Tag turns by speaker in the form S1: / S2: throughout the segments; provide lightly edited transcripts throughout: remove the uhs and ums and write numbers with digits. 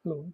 S1: Hello.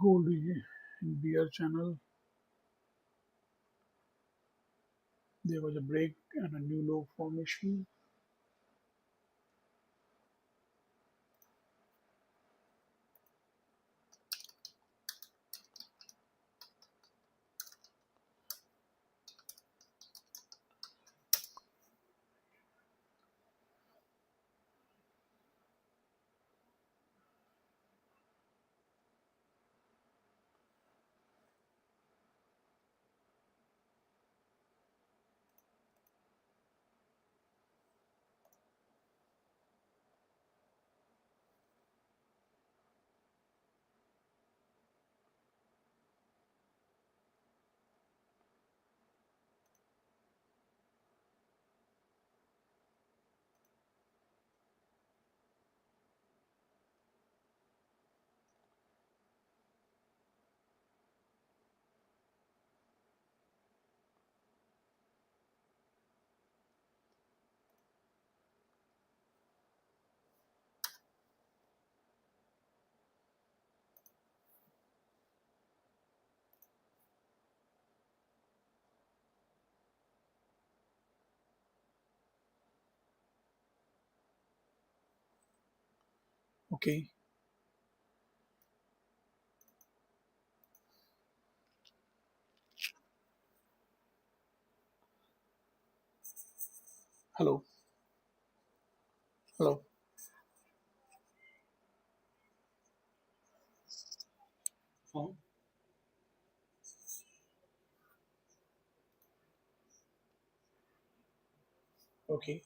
S1: Gold in beer channel. There was a break and a new low formation. Okay. Hello. Hello. Oh, okay.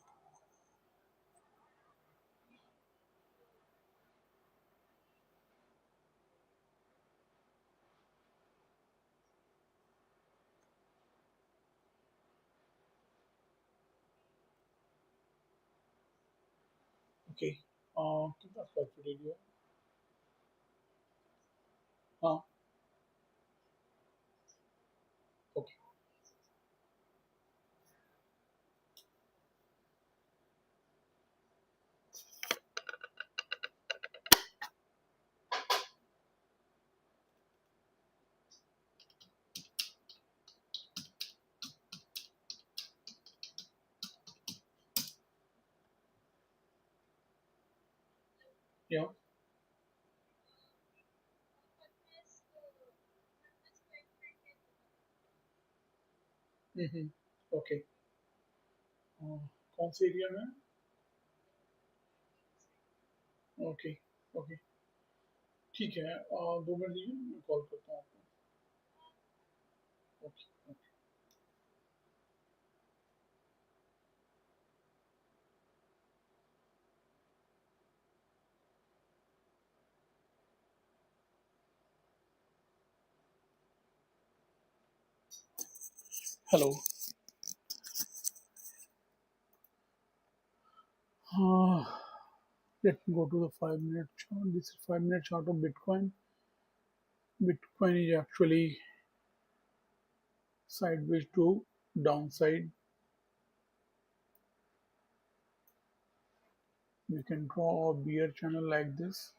S1: Okay. कितना square feet area? हाँ. Okay. Yeah. हम्म. Okay. कौन से area में? Okay. Okay. ठीक है. 2 minute दीजिए, मैं call करता हूँ आपको. Okay. Okay. Hello. Uh, Let me go to the 5 minute chart. This is 5 minute chart of Bitcoin. Bitcoin is actually sideways to downside. We can draw a bear channel like this,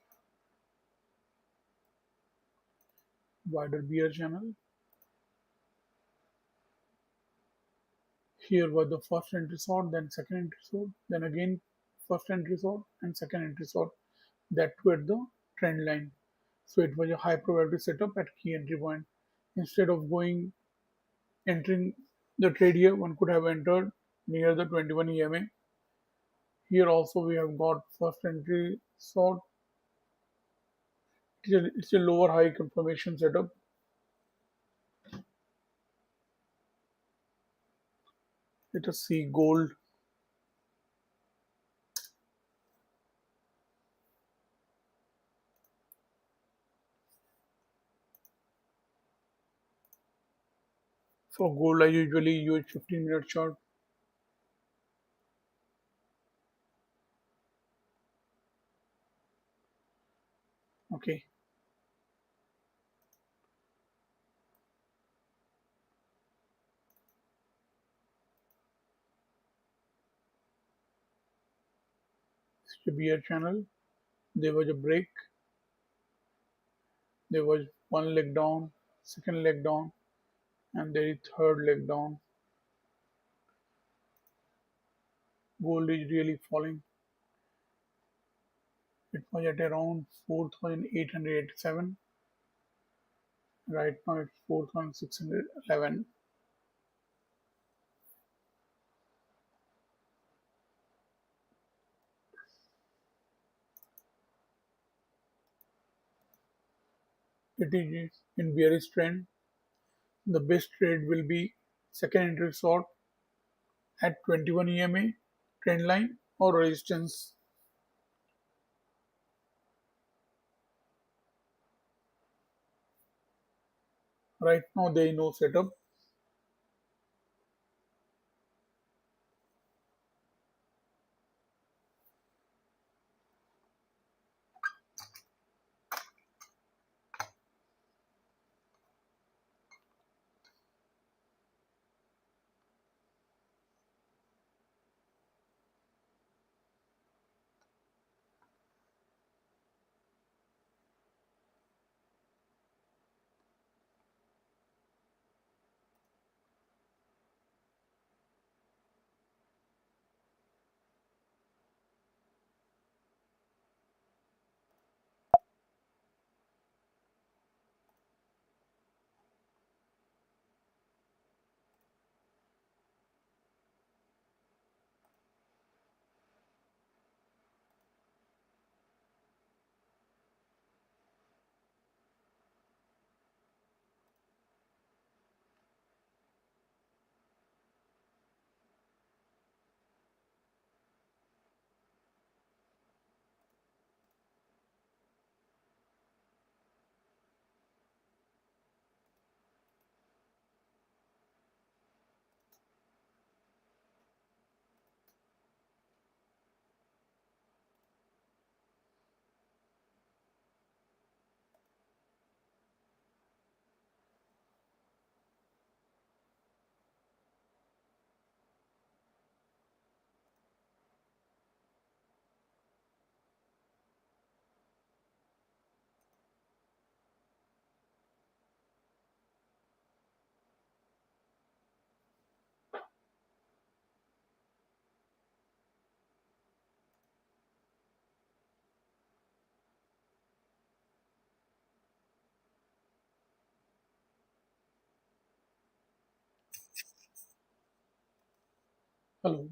S1: wider bear channel. Here was the first entry sort, then second entry sort, then again first entry sort and second entry sort. That too at the trend line. So it was a high probability setup at key entry point. Instead of entering the trade here, one could have entered near the 21 EMA. Here also we have got first entry sort. It's a lower high confirmation setup. Let us see gold. For gold, I usually use 15-minute chart. Okay, it's a bear channel. There was a break. There was one leg down, second leg down, and there is third leg down. Gold is really falling. It was at around 4,887. Right now it's 4,611. It is in bearish trend. The best trade will be second entry short at 21 EMA trend line or resistance. Right now there is no setup. Hello.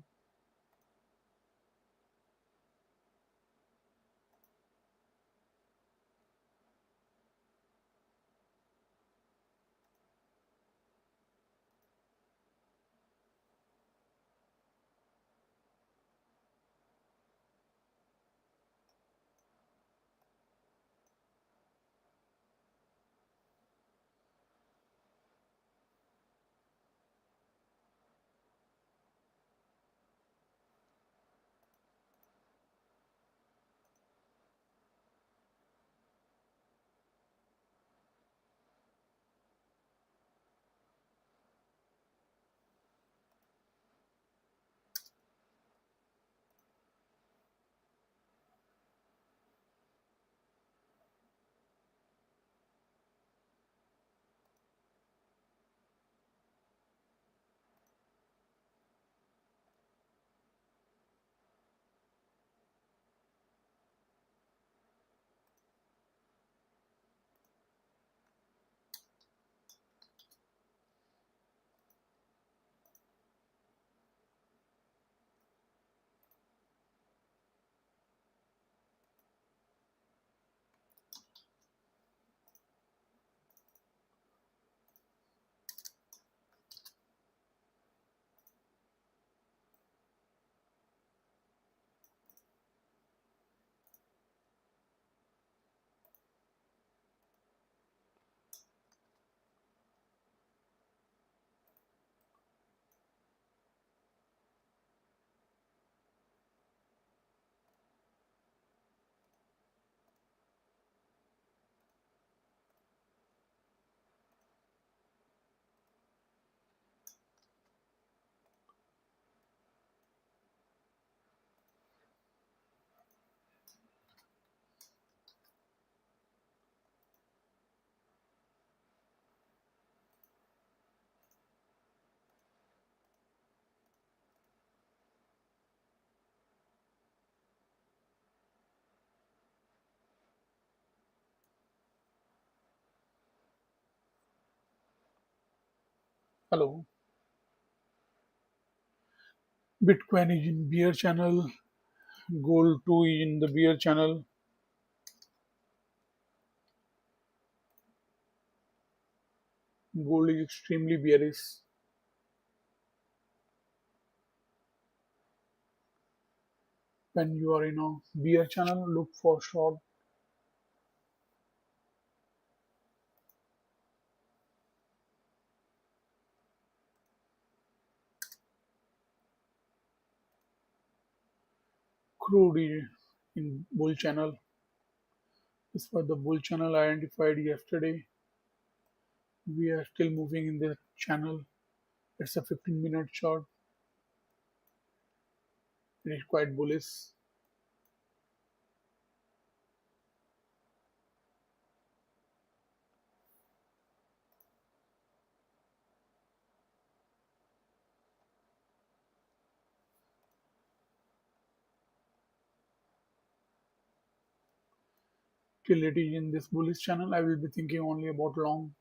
S1: Hello. Bitcoin is in bear channel. Gold too is in the bear channel. Gold is extremely bearish. When you are in a bear channel, look for short. Crude is in bull channel. This was the bull channel identified yesterday. We are still moving in the channel. It's a 15-minute chart. It is quite bullish. Till it is in this bullish channel, I will be thinking only about long.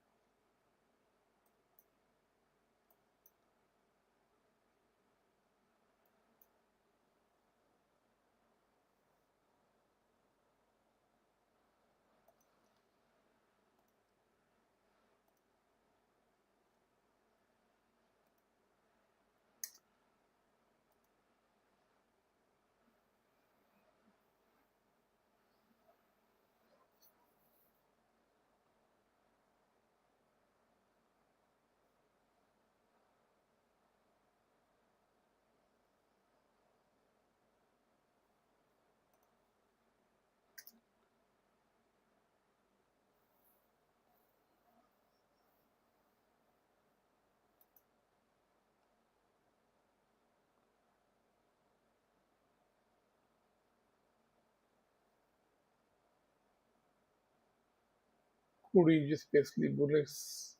S1: Crude is basically bullish.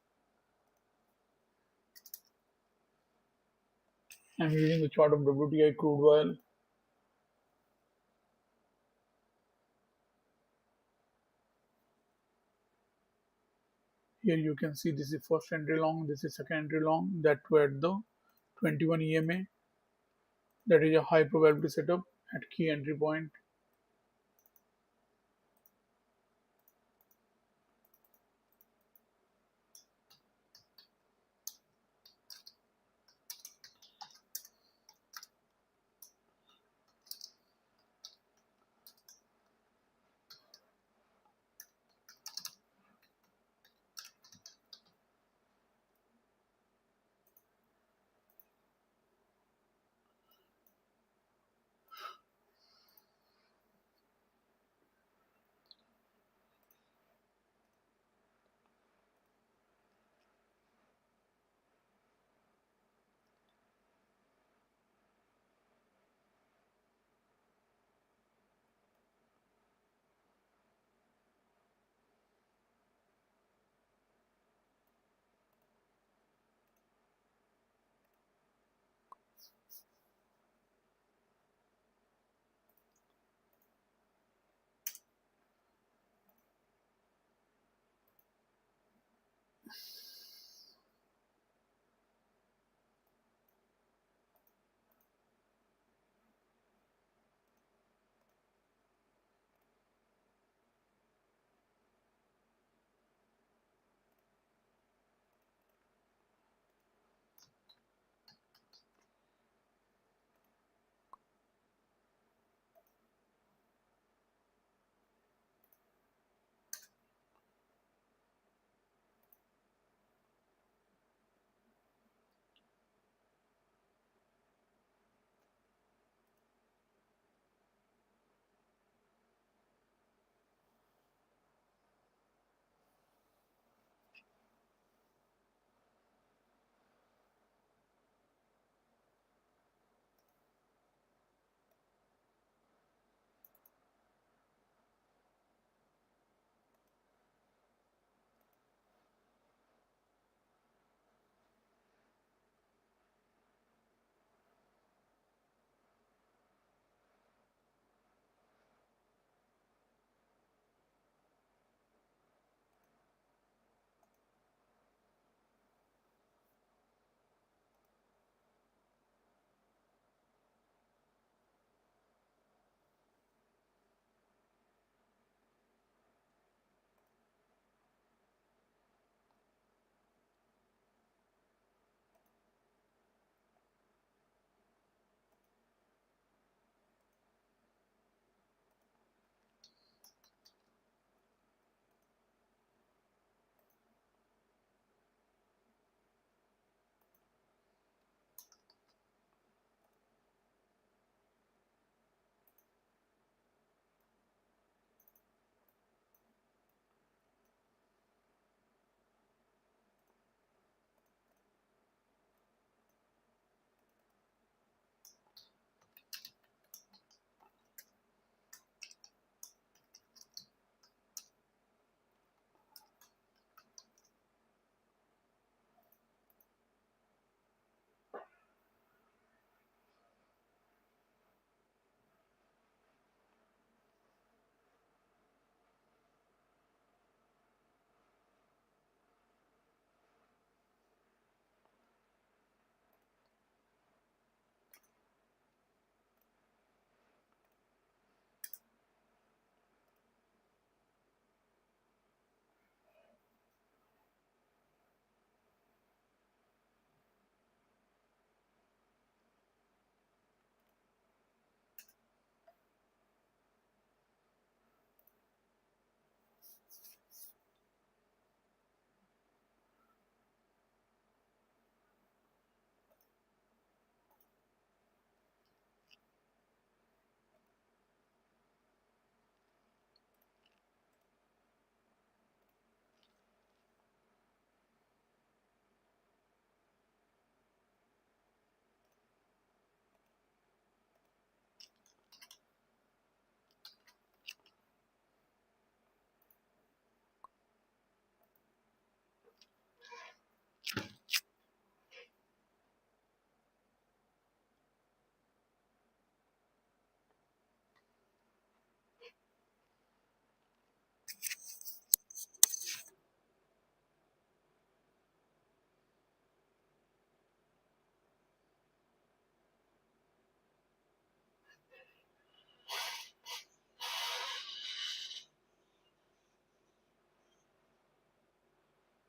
S1: I'm using the chart of WTI crude oil. Here you can see this is first entry long, this is second entry long. That were the 21 EMA. That is a high probability setup at key entry point.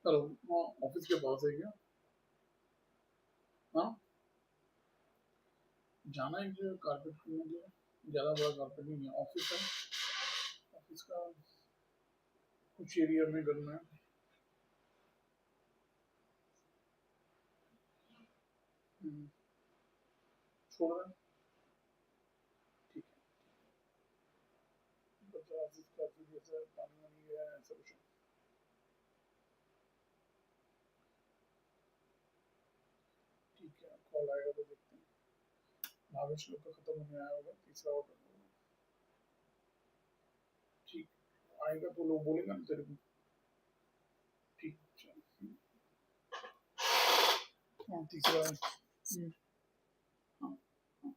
S1: Hello. हाँ, office के पास है क्या? हाँ, जाना है मुझे carpet करने के लिए। ज़्यादा बड़ा कारपेट नहीं है, ऑफिस है। ऑफिस का कुछ एरिया में करना है। हम्म, छोड़ रहे हैं। ठीक है, बच्चा ऑफिस काफी जैसे पानी वानी गया है, ऐसा कुछ। ठीक है, कॉल आएगा तो देखते हैं। भावेश लोग का खत्म होने आया होगा, तीसरा ऑर्डर होगा। ठीक, आएगा तो लोग बोलेगा ना तेरे को। ठीक, चल। हाँ, तीसरा है। हाँ, हाँ।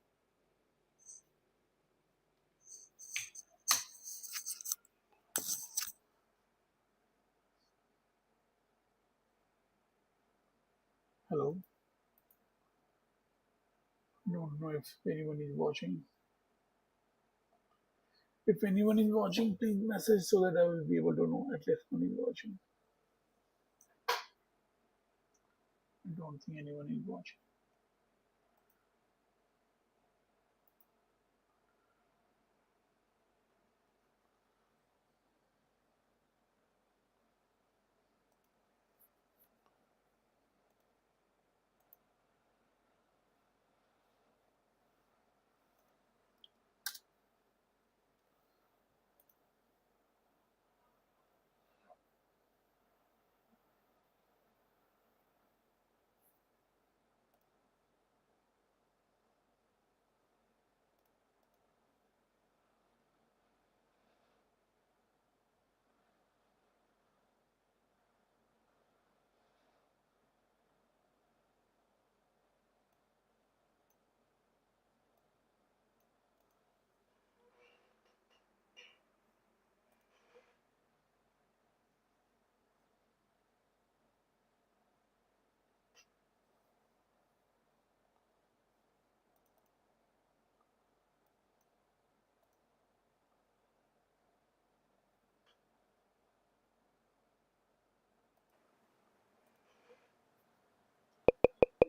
S1: Hello, don't know if anyone is watching. If anyone is watching, please message so that I will be able to know at least one is watching. I don't think anyone is watching.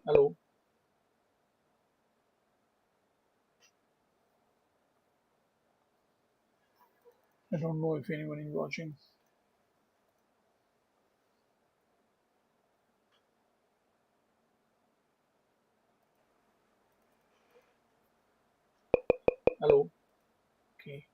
S1: Hello, I don't know if anyone is watching. Hello, okay.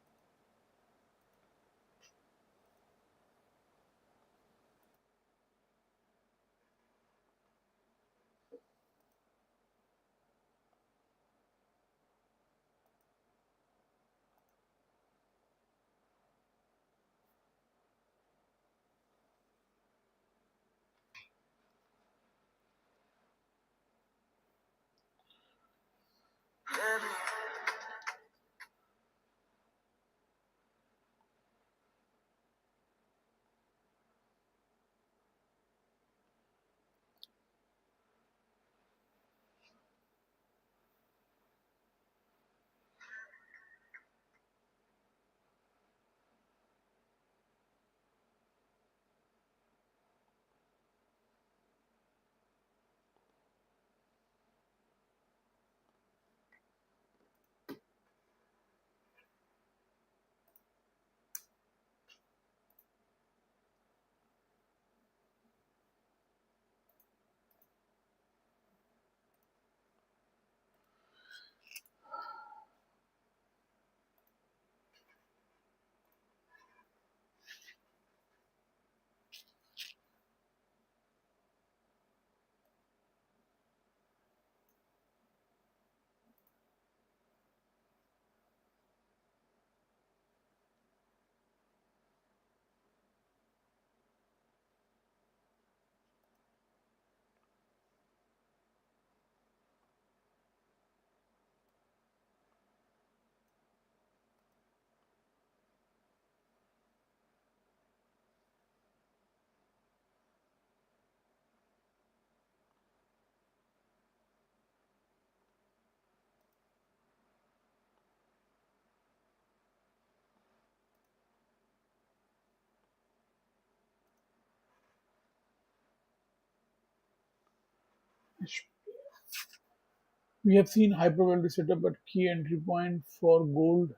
S1: We have seen high probability setup at key entry point for gold.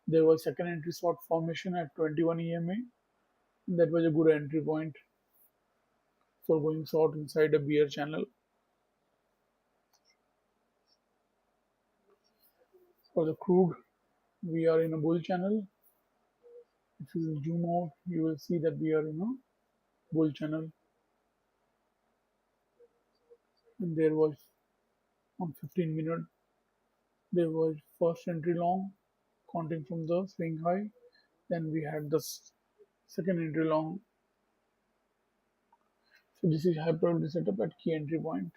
S1: There was second entry short formation at 21 EMA. That was a good entry point for going short inside a bear channel. For the crude, we are in a bull channel. If you zoom out, you will see that we are in a bull channel. And there was on 15 minute, there was first entry long, counting from the swing high. Then we had the second entry long. So this is high probability setup at key entry point.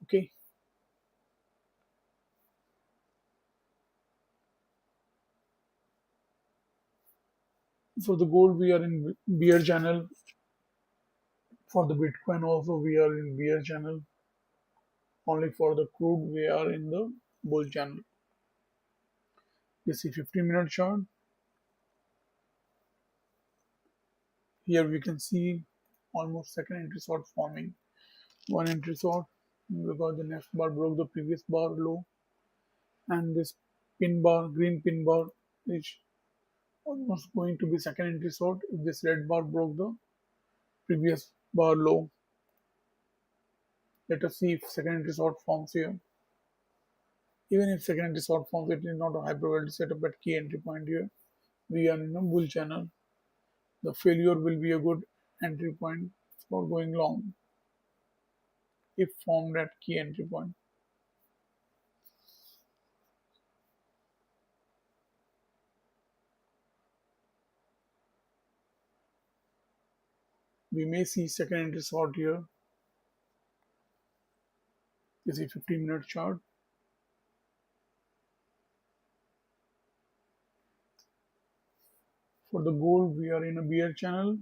S1: Okay. For the gold, we are in bear channel. For the Bitcoin also, we are in bear channel. Only for the crude, we are in the bull channel. This is 15-minute chart. Here we can see almost second entry short forming. One entry short because the next bar broke the previous bar low, and this pin bar, green pin bar, is almost going to be second entry short if this red bar broke the previous bar low. Let us see if second entry short forms here. Even if second entry short forms, it is not a high probability setup at key entry point here. We are in a bull channel. The failure will be a good entry point for going long if formed at key entry point. We may see second entry short here. This is 15-minute chart. For the gold, we are in a bear channel.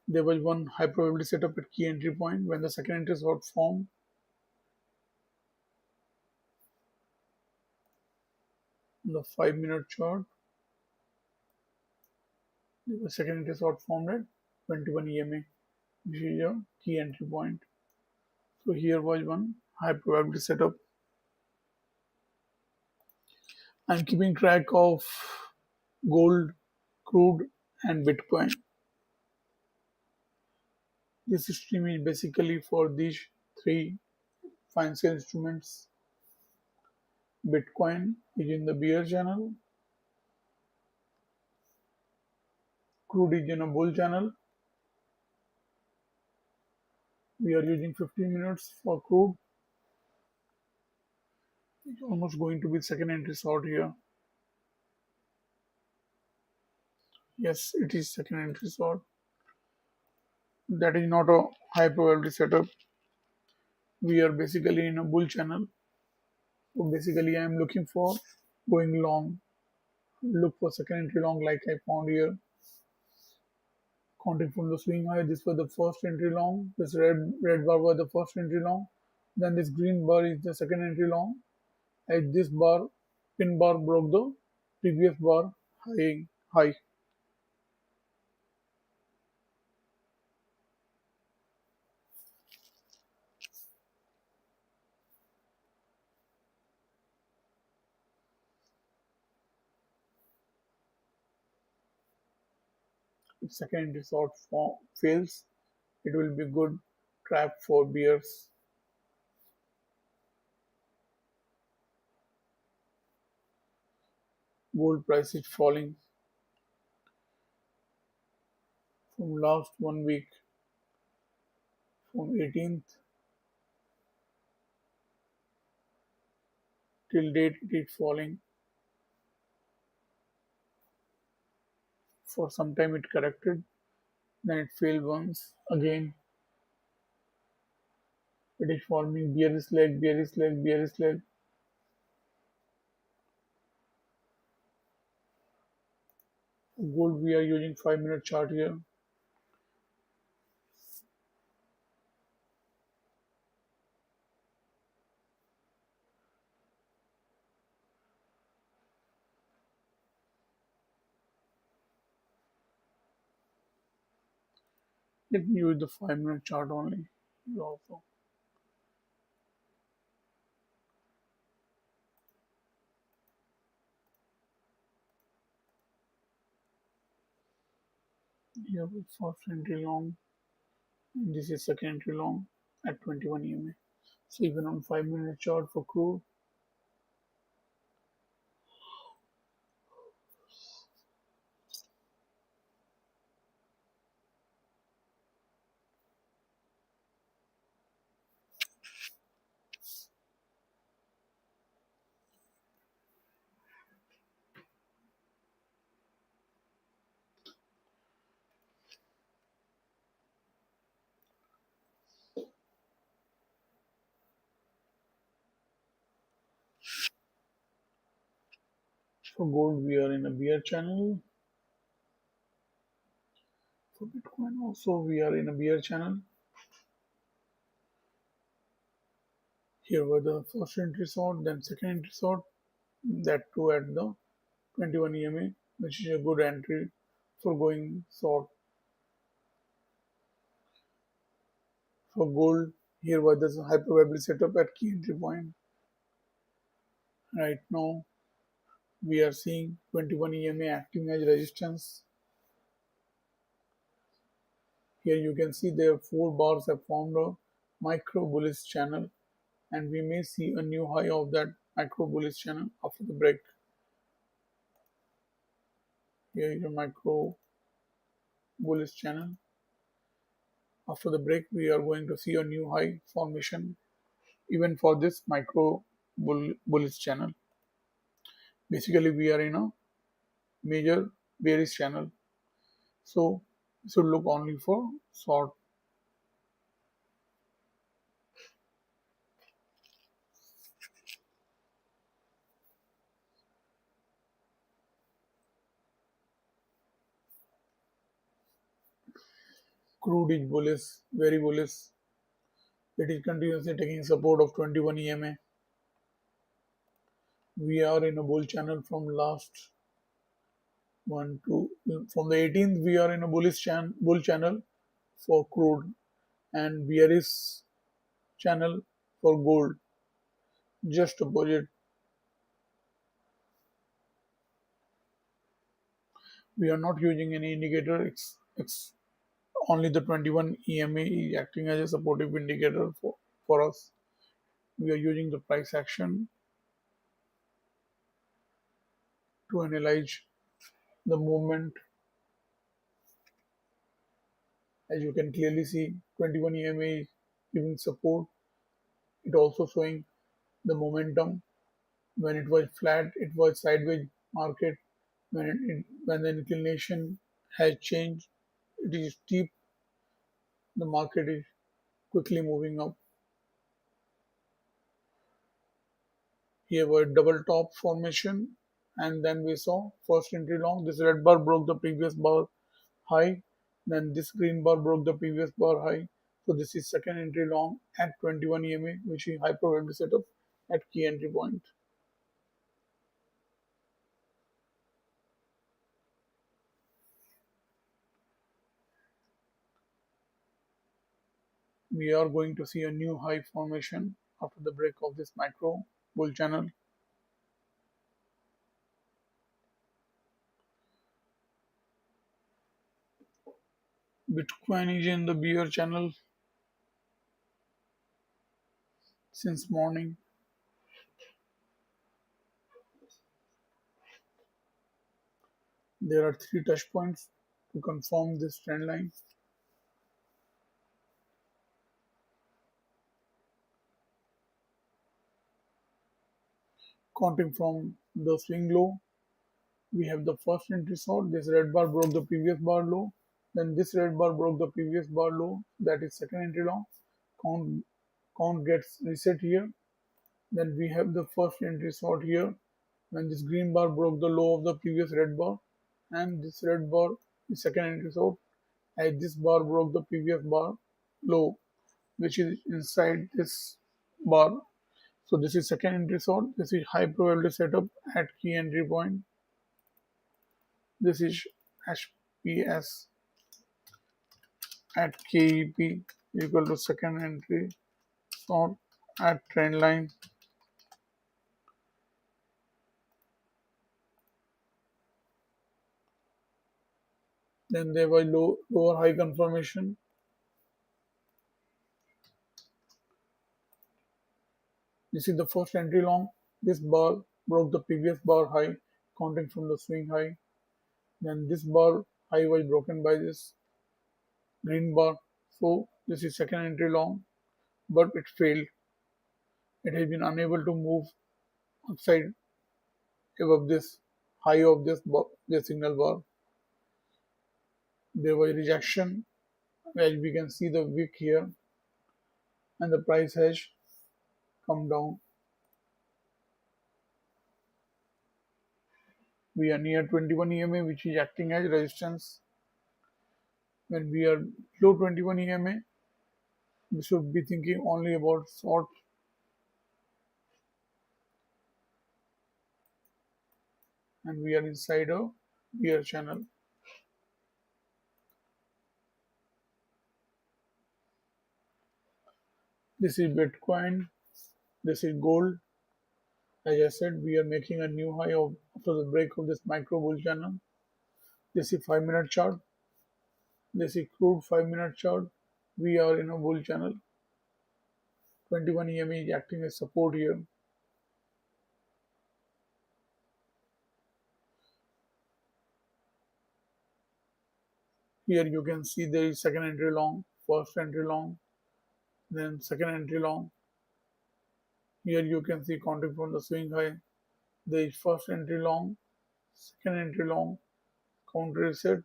S1: There was one high probability setup at key entry point when the second entry short formed. The 5-minute chart, the second entry short formed at 21 EMA. This is a key entry point. So here was one high probability setup. I'm keeping track of gold, crude, and Bitcoin. This stream is basically for these three financial instruments. Bitcoin is in the bear channel, crude is in a bull channel. We are using 15 minutes for crude. It's almost going to be second entry short here. Yes, it is second entry short. That is not a high probability setup. We are basically in a bull channel. So basically I am looking for going long. Look for second entry long like I found here. Counting from the swing high, this was the first entry long. This red bar was the first entry long. Then this green bar is the second entry long. As this bar, pin bar broke the previous bar high. If second entry short form fails, it will be good trap for bears. Gold price is falling from last 1 week, from 18th till date. It is falling. For some time it corrected, then it failed once again. It is forming bearish leg, bearish leg, bearish leg. Gold, we are using 5-minute chart here. Let me use the 5 minute chart only. Here also. Here we first entry long, and this is second entry long at 21 EMA. So even on 5 minute chart for crude, for gold we are in a bear channel. For Bitcoin also we are in a bear channel. Here were the first entry sort, then second entry sort, that too at the 21 EMA, which is a good entry for going short. For gold, here was the high probability setup at key entry point. Right now, we are seeing 21 EMA acting as resistance. Here you can see there 4 bars have formed a micro bullish channel, and we may see a new high of that micro bullish channel after the break. Here is a micro bullish channel. After the break, we are going to see a new high formation even for this micro bullish channel. Basically, we are in a major bearish channel. So, we should look only for short. Crude is bullish, very bullish. It is continuously taking support of 21 EMA. We are in a bull channel from last one to from the 18th. We are in a bull channel for crude and bearish channel for gold. Just opposite. We are not using any indicator. It's only the 21 EMA is acting as a supportive indicator for us. We are using the price action to analyze the movement. As you can clearly see, 21 EMA is giving support. It also showing the momentum. When it was flat, it was sideways market. When the inclination has changed, it is steep. The market is quickly moving up. Here were double top formation, and then we saw first entry long. This red bar broke the previous bar high, then this green bar broke the previous bar high. So this is second entry long at 21 EMA, which is high probability setup at key entry point. We are going to see a new high formation after the break of this micro bull channel. Bitcoin is in the bear channel since morning. There are 3 touch points to confirm this trend line. Counting from the swing low, we have the first entry short. This red bar broke the previous bar low. Then this red bar broke the previous bar low. That is second entry long. Count count gets reset here. Then we have the first entry short here when this green bar broke the low of the previous red bar, and this red bar is second entry short as this bar broke the previous bar low, which is inside this bar. So this is second entry short. This is high probability setup at key entry point. This is HPS. at KEP equal to second entry short at trend line. Then there was lower high confirmation. This is the first entry long. This bar broke the previous bar high, counting from the swing high. Then this bar high was broken by this green bar. So this is second entry long, but it failed. It has been unable to move upside above this high of this signal bar. There was rejection, as we can see the wick here, and the price has come down. We are near 21 EMA, which is acting as resistance. When we are below 21 EMA, we should be thinking only about short, and we are inside a bear channel. This is Bitcoin. This is gold. As I said, we are making a new high after the break of this micro bull channel. This is 5-minute chart. This is crude 5-minute chart. We are in a bull channel. 21 EMA is acting as support here. Here you can see there is second entry long, first entry long, then second entry long. Here you can see counting from the swing high. There is first entry long, second entry long, counter reset.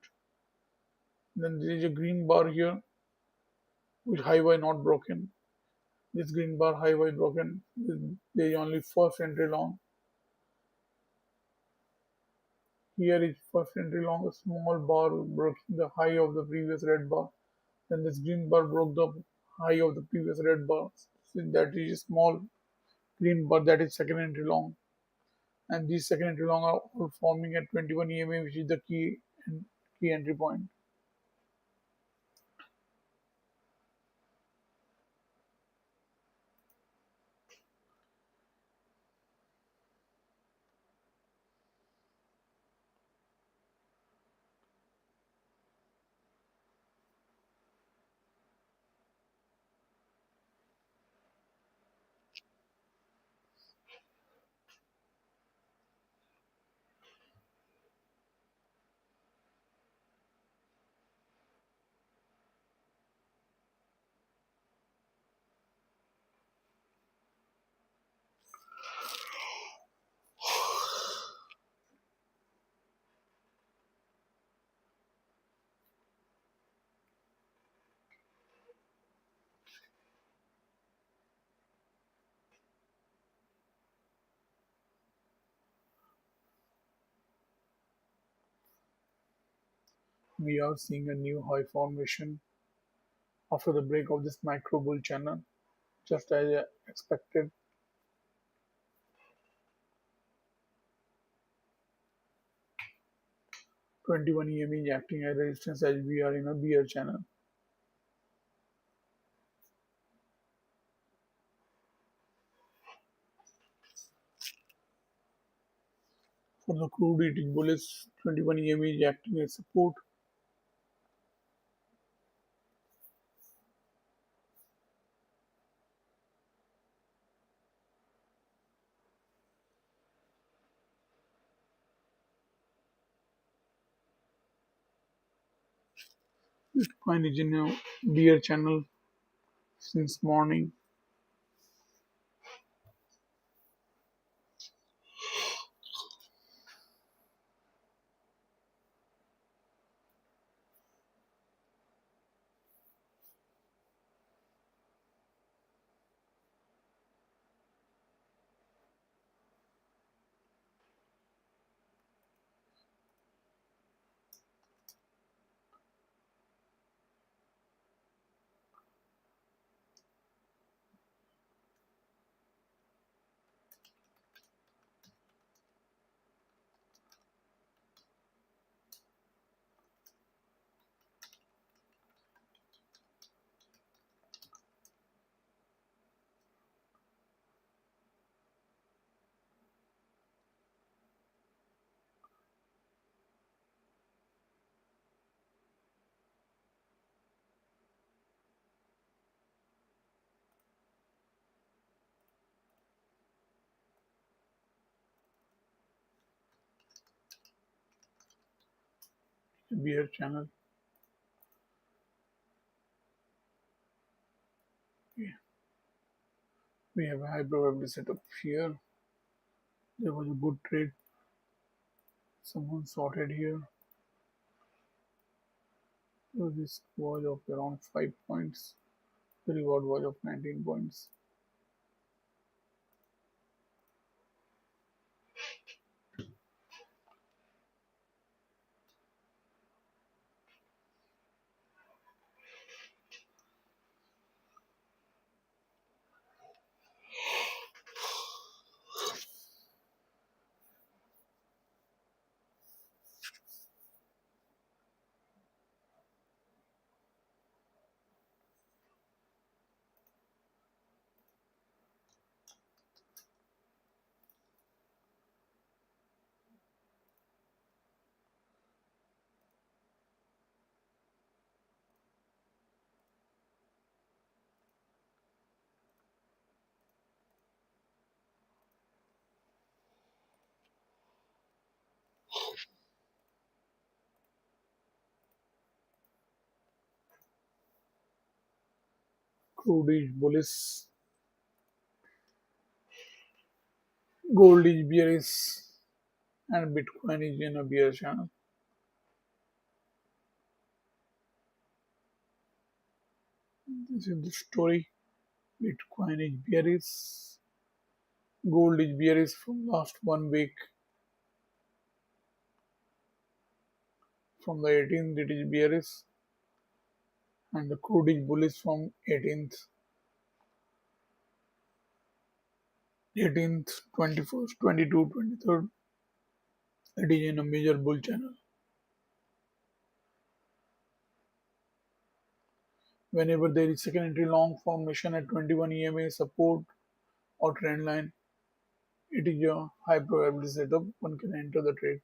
S1: Then there is a green bar here, which high was not broken. This green bar high was broken. There is only first entry long. Here is first entry long, a small bar breaking the high of the previous red bar. Then this green bar broke the high of the previous red bar. So that is a small green bar, that is second entry long. And these second entry long are all forming at 21 EMA, which is the key entry point. We are seeing a new high formation after the break of this micro bull channel, just as expected. 21 EMA is acting as resistance as we are in a bear channel. For the crude it is bullish. 21 EMA is acting as support. Bitcoin is in a bear channel since morning. bear channel. We have a high probability setup here. There was a good trade. Someone sorted here. So this was of around 5 points. The reward was of 19 points. Crude is bullish, gold is bearish, and Bitcoin is in a bear channel. This is the story. Bitcoin is bearish, gold is bearish from last 1 week. From the 18th it is bearish, and the crude is bullish from 18th, 21st, 22, 23rd. It is in a major bull channel. Whenever there is second entry long formation at 21 EMA support or trend line, it is a high probability setup. One can enter the trade.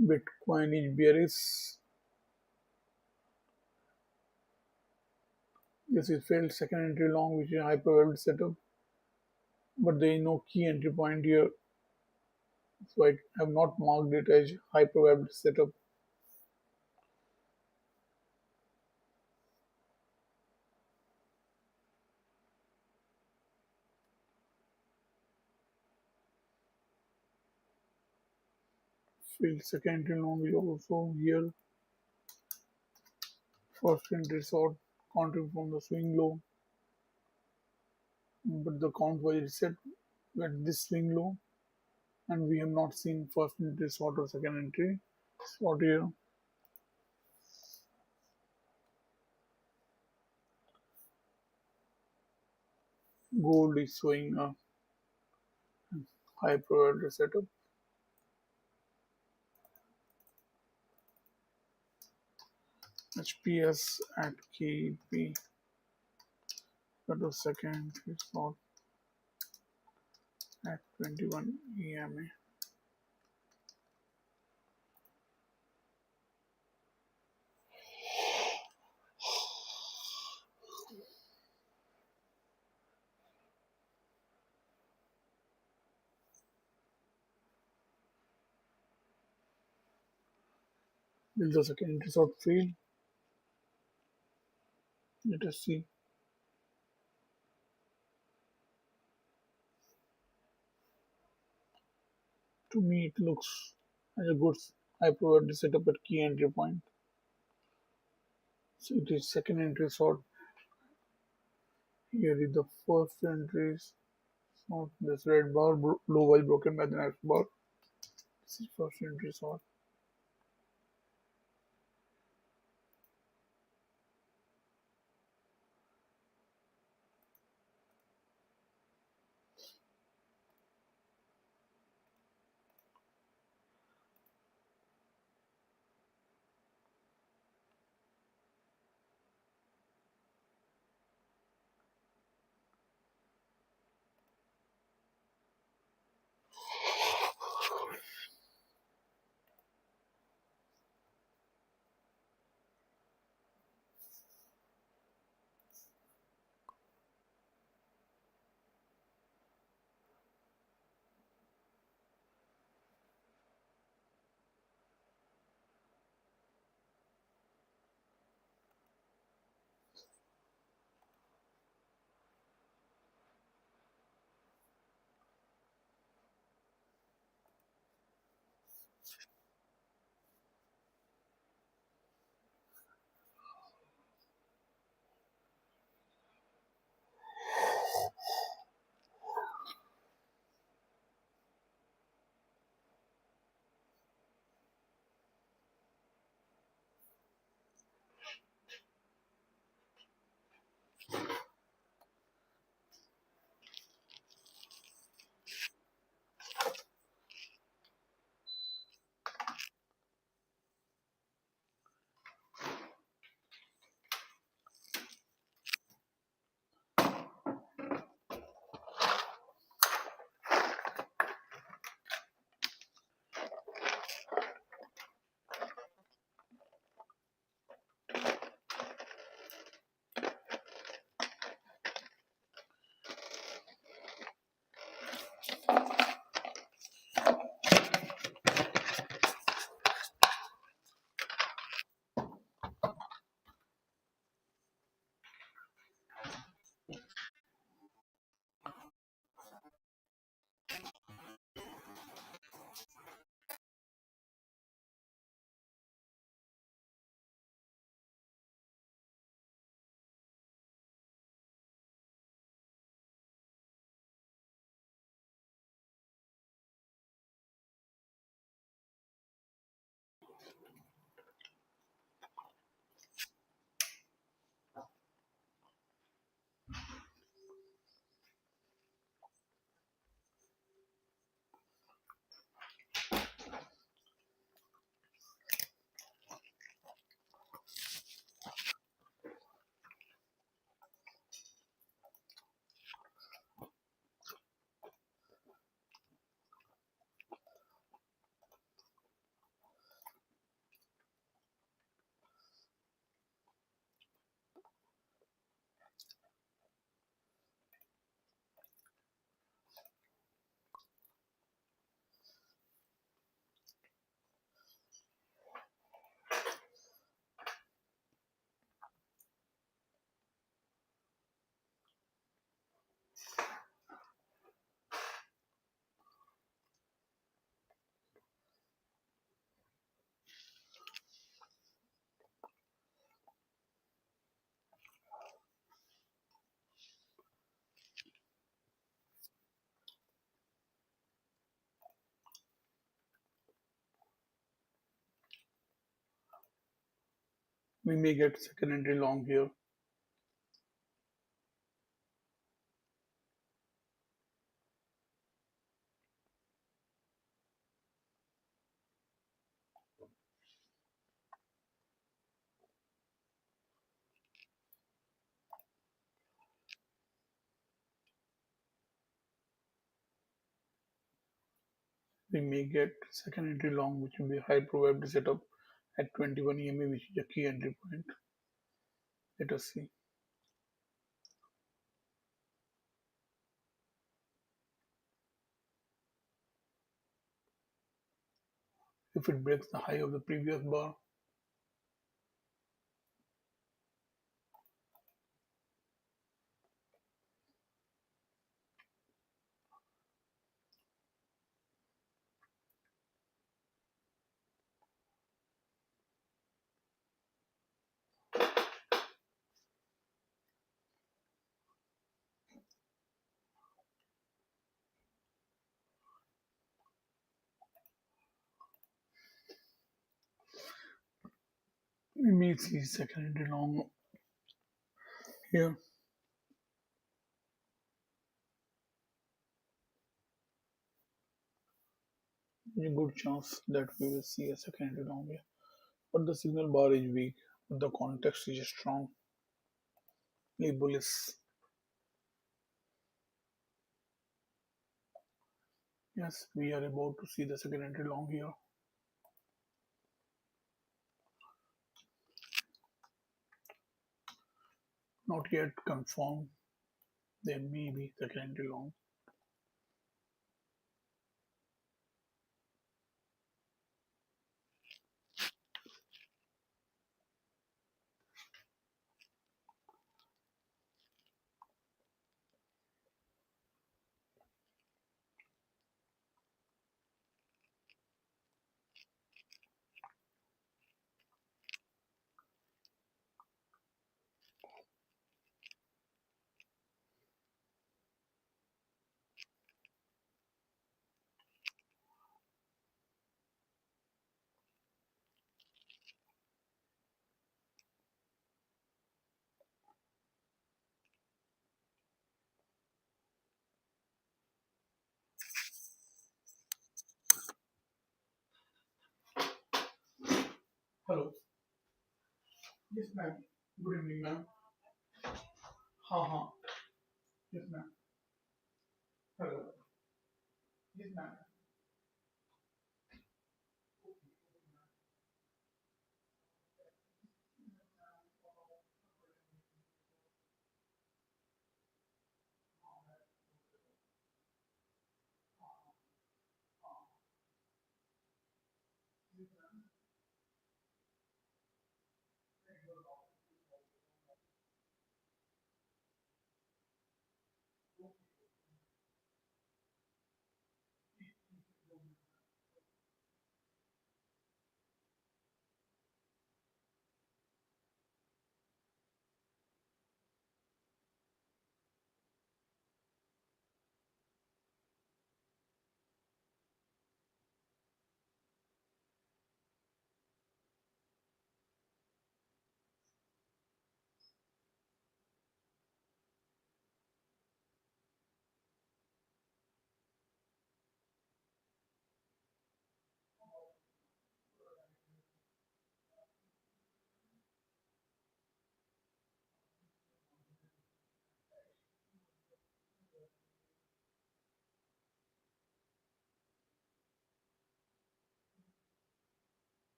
S1: Bitcoin is bearish. This is failed second entry long, which is a high probability setup, but there is no key entry point here, so I have not marked it as high probability setup. Failed second entry long is also here. First entry short counting from the swing low, but the count was reset at this swing low, and we have not seen first entry short or second entry short here. Gold is showing a high probability setup. HPS at KP. That was second entry short at 21 EMA. Will the second entry short fail? Let us see. To me, it looks as a good high probability setup at key entry point. So it is second entry short. Here is the first entry short. This red bar low was broken by the next bar. This is first entry short. We may get second entry long here. We may get second entry long, which will be high probability setup at 21 EMA, which is a key entry point. Let us see. If it breaks the high of the previous bar, we may see second entry long here. There's a good chance that we will see a second entry long here. But the signal bar is weak, but the context is strong. Bullish. Yes, we are about to see the second entry long here. Not yet confirmed. There may be second entry long. Hello. Yes, ma'am. Good evening, ma'am. Ha ha. Yes, ma'am. Hello. Yes, ma'am.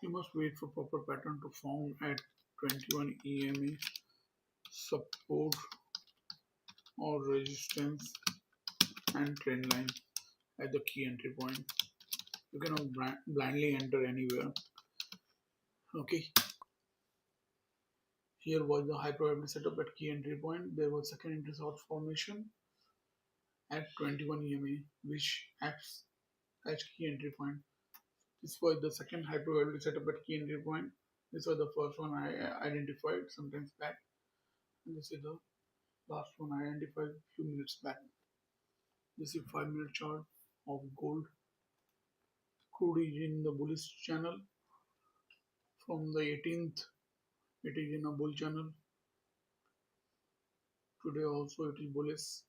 S1: You must wait for proper pattern to form at 21 EMA support or resistance and trend line at the key entry point. You cannot blindly enter anywhere. Okay, here was the high probability setup at key entry point. There was second entry sort formation at 21 EMA, which acts as key entry point. This was the second high probability setup at key entry point. This was the first one I identified sometimes back, and this is the last one I identified a few minutes back. This is 5 minute chart of gold. Crude is in the bullish channel from the 18th. It is in a bull channel. Today also it is bullish.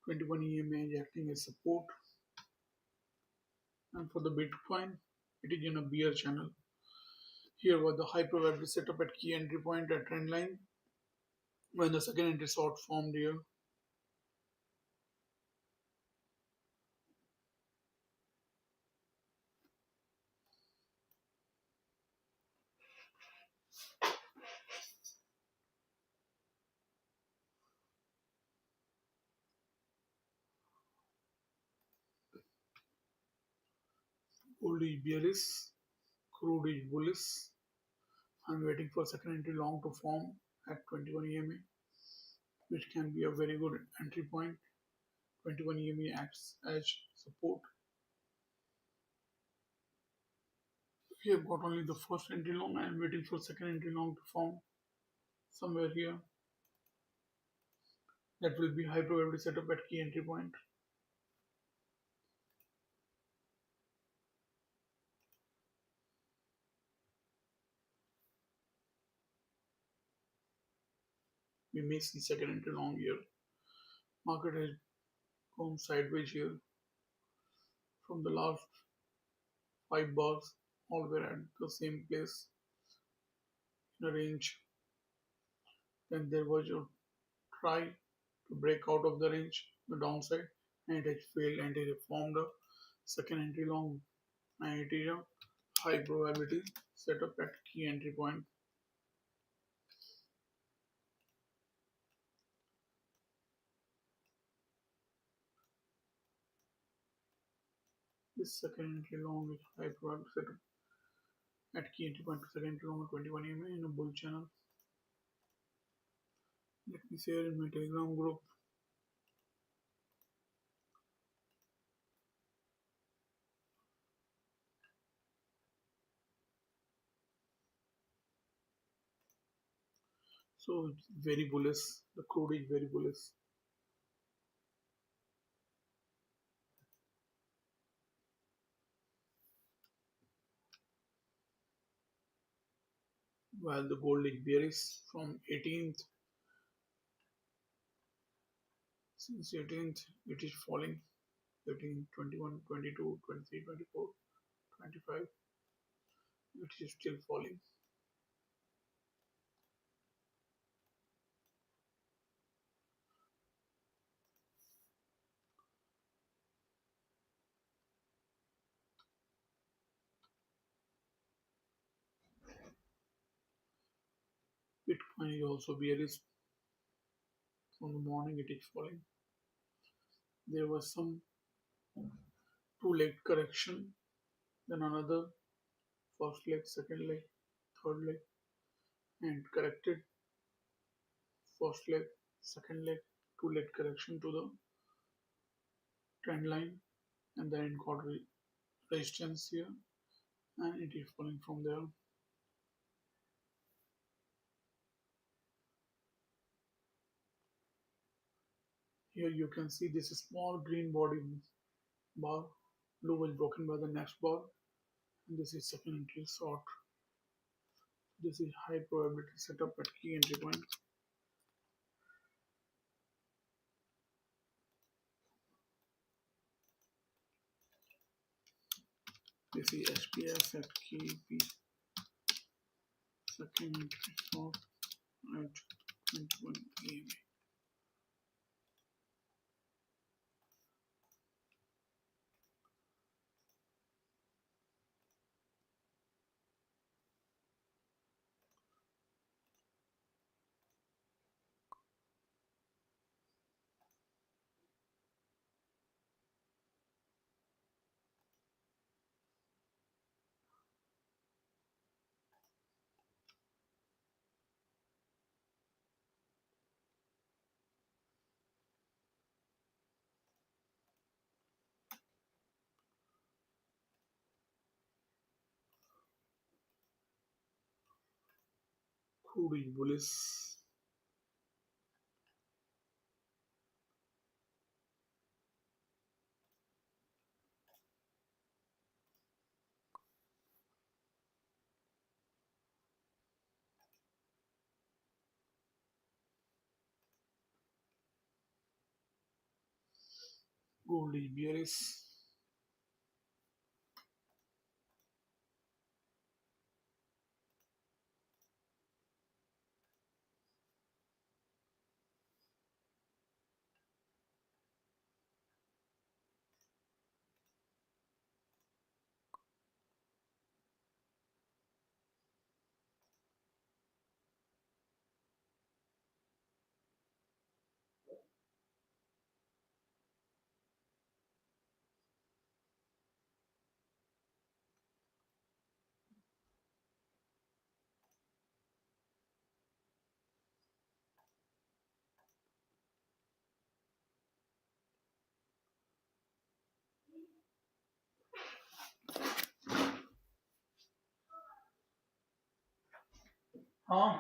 S1: 21 EMA is acting as support, and for the Bitcoin, it is in a bear channel. Here was the high probability setup at key entry point at trend line when the second entry short formed here. Gold is bearish, crude is bullish. I'm waiting for second entry long to form at 21 EMA, which can be a very good entry point. 21 EMA acts as support. We have got only the first entry long. I am waiting for second entry long to form. somewhere here. That will be high probability setup at key entry point. We may see second entry long here. Market has gone sideways here from the last 5 bars, all were at the same place in a range. Then there was a try to break out of the range, the downside, and it has failed and it has formed a second entry long, and it is a high probability setup at key entry point. This second entry long is high probability setup at key entry point, second entry long 21 EMA in a bull channel. Let me share in my Telegram group. So it's very bullish. The crude is very bullish. While the gold is bearish from 18th, since 18th it is falling. 13, 21, 22, 23, 24, 25. It is still falling. Bitcoin is also bearish. From the morning it is falling. There was some two-leg correction, then another first leg, second leg, third leg, and corrected first leg, second leg, two-leg correction to the trend line, and then it got resistance here, and it is falling from there. Here you can see this small green body bar. Low was broken by the next bar, and this is second entry short. This is high probability setup at key entry point. This is SPS at key P, second entry short at 21 EMA. Crude is bullish. Gold is bearish. Huh?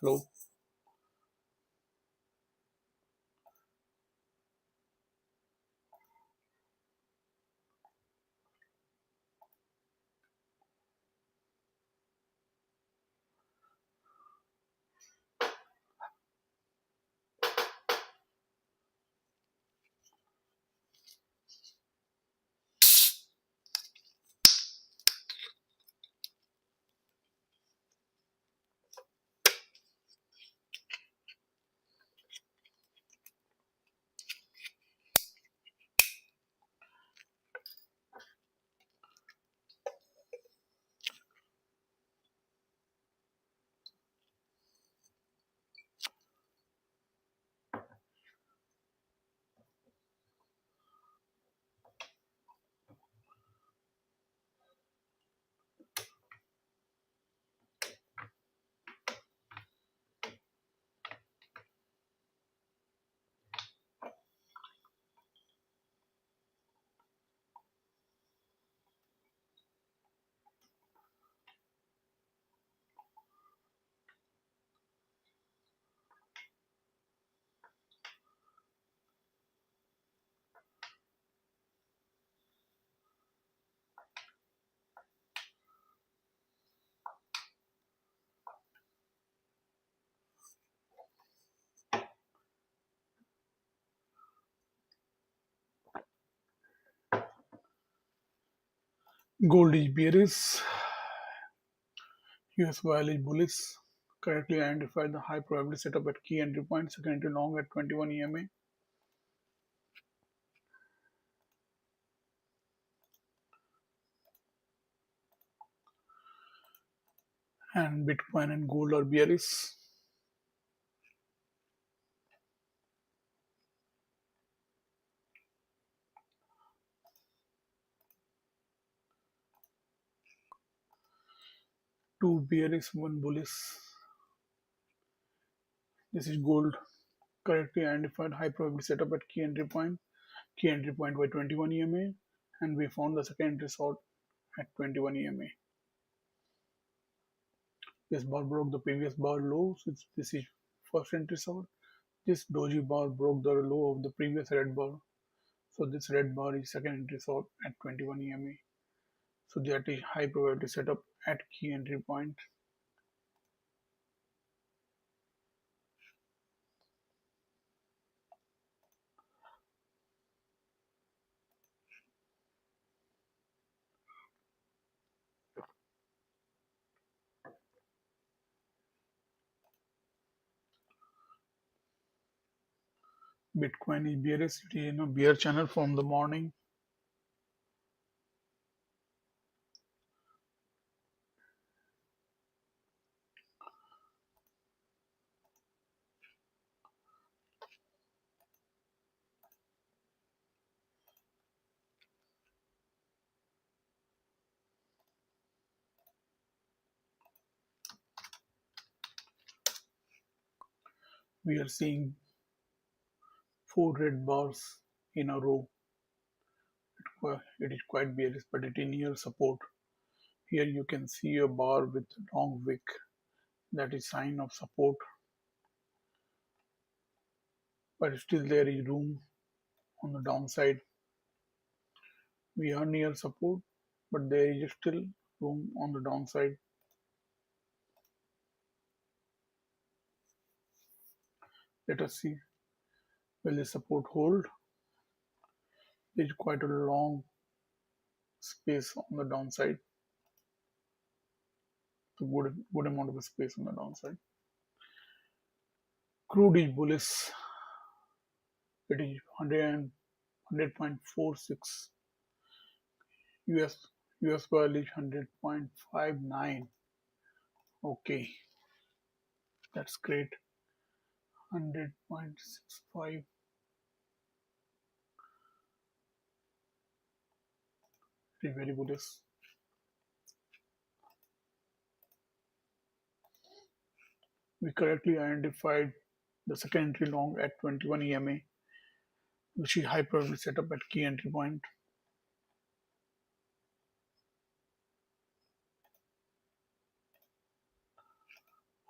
S1: Hello. Gold is bearish, US oil is bullish. Correctly identified the high probability setup at key entry point, second entry long at 21 EMA. And Bitcoin and gold are bearish. Two bearish, one bullish. This is gold. Correctly identified high probability setup at key entry point by 21 EMA, and we found the second entry short at 21 EMA. This bar broke the previous bar low, so this is first entry short. This doji bar broke the low of the previous red bar, so this red bar is second entry short at 21 EMA. So that is high probability setup at key entry point. Bitcoin is bearish, it is in a bear channel from the morning. We are seeing four red bars in a row. It is quite bearish, but it is near support. Here you can see a bar with long wick. That is sign of support, but still there is room on the downside. We are near support, but there is still room on the downside. Let us see, will the support hold? There is quite a long space on the downside, a good amount of space on the downside. Crude is bullish. It is 100.46. US oil is 100.59. Okay, that's great. 100.65. It is very bullish. We correctly identified the second entry long at 21 EMA, which is high probability setup at key entry point.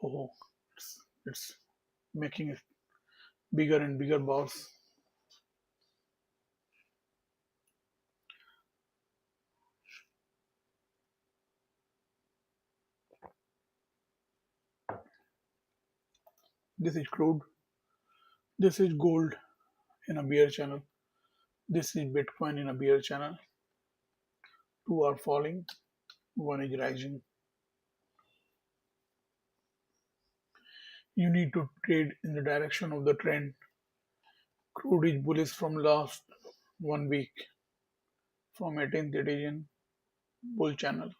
S1: Oh, it's making it bigger and bigger bars. This is crude. This is gold in a bear channel. This is Bitcoin in a bear channel. Two are falling, one is rising. You need to trade in the direction of the trend. Crude is bullish from last 1 week. From 18th it is in bull channel,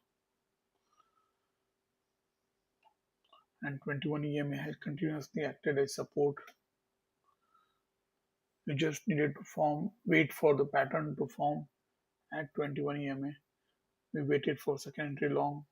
S1: and 21 EMA has continuously acted as support. We just needed to wait for the pattern to form at 21 EMA. We waited for second entry long.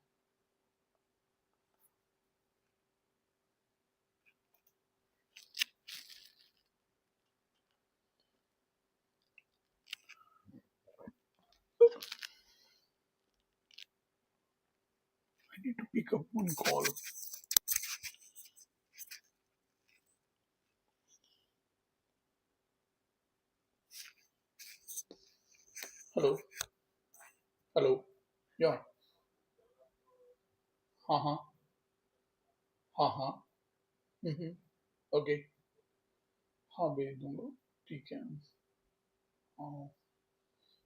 S1: I need to pick up one call. Hello, hello. Yeah. हाँ हाँ हाँ हाँ. हम्म. Okay. हाँ भेज दूंगा. ठीक है. हाँ.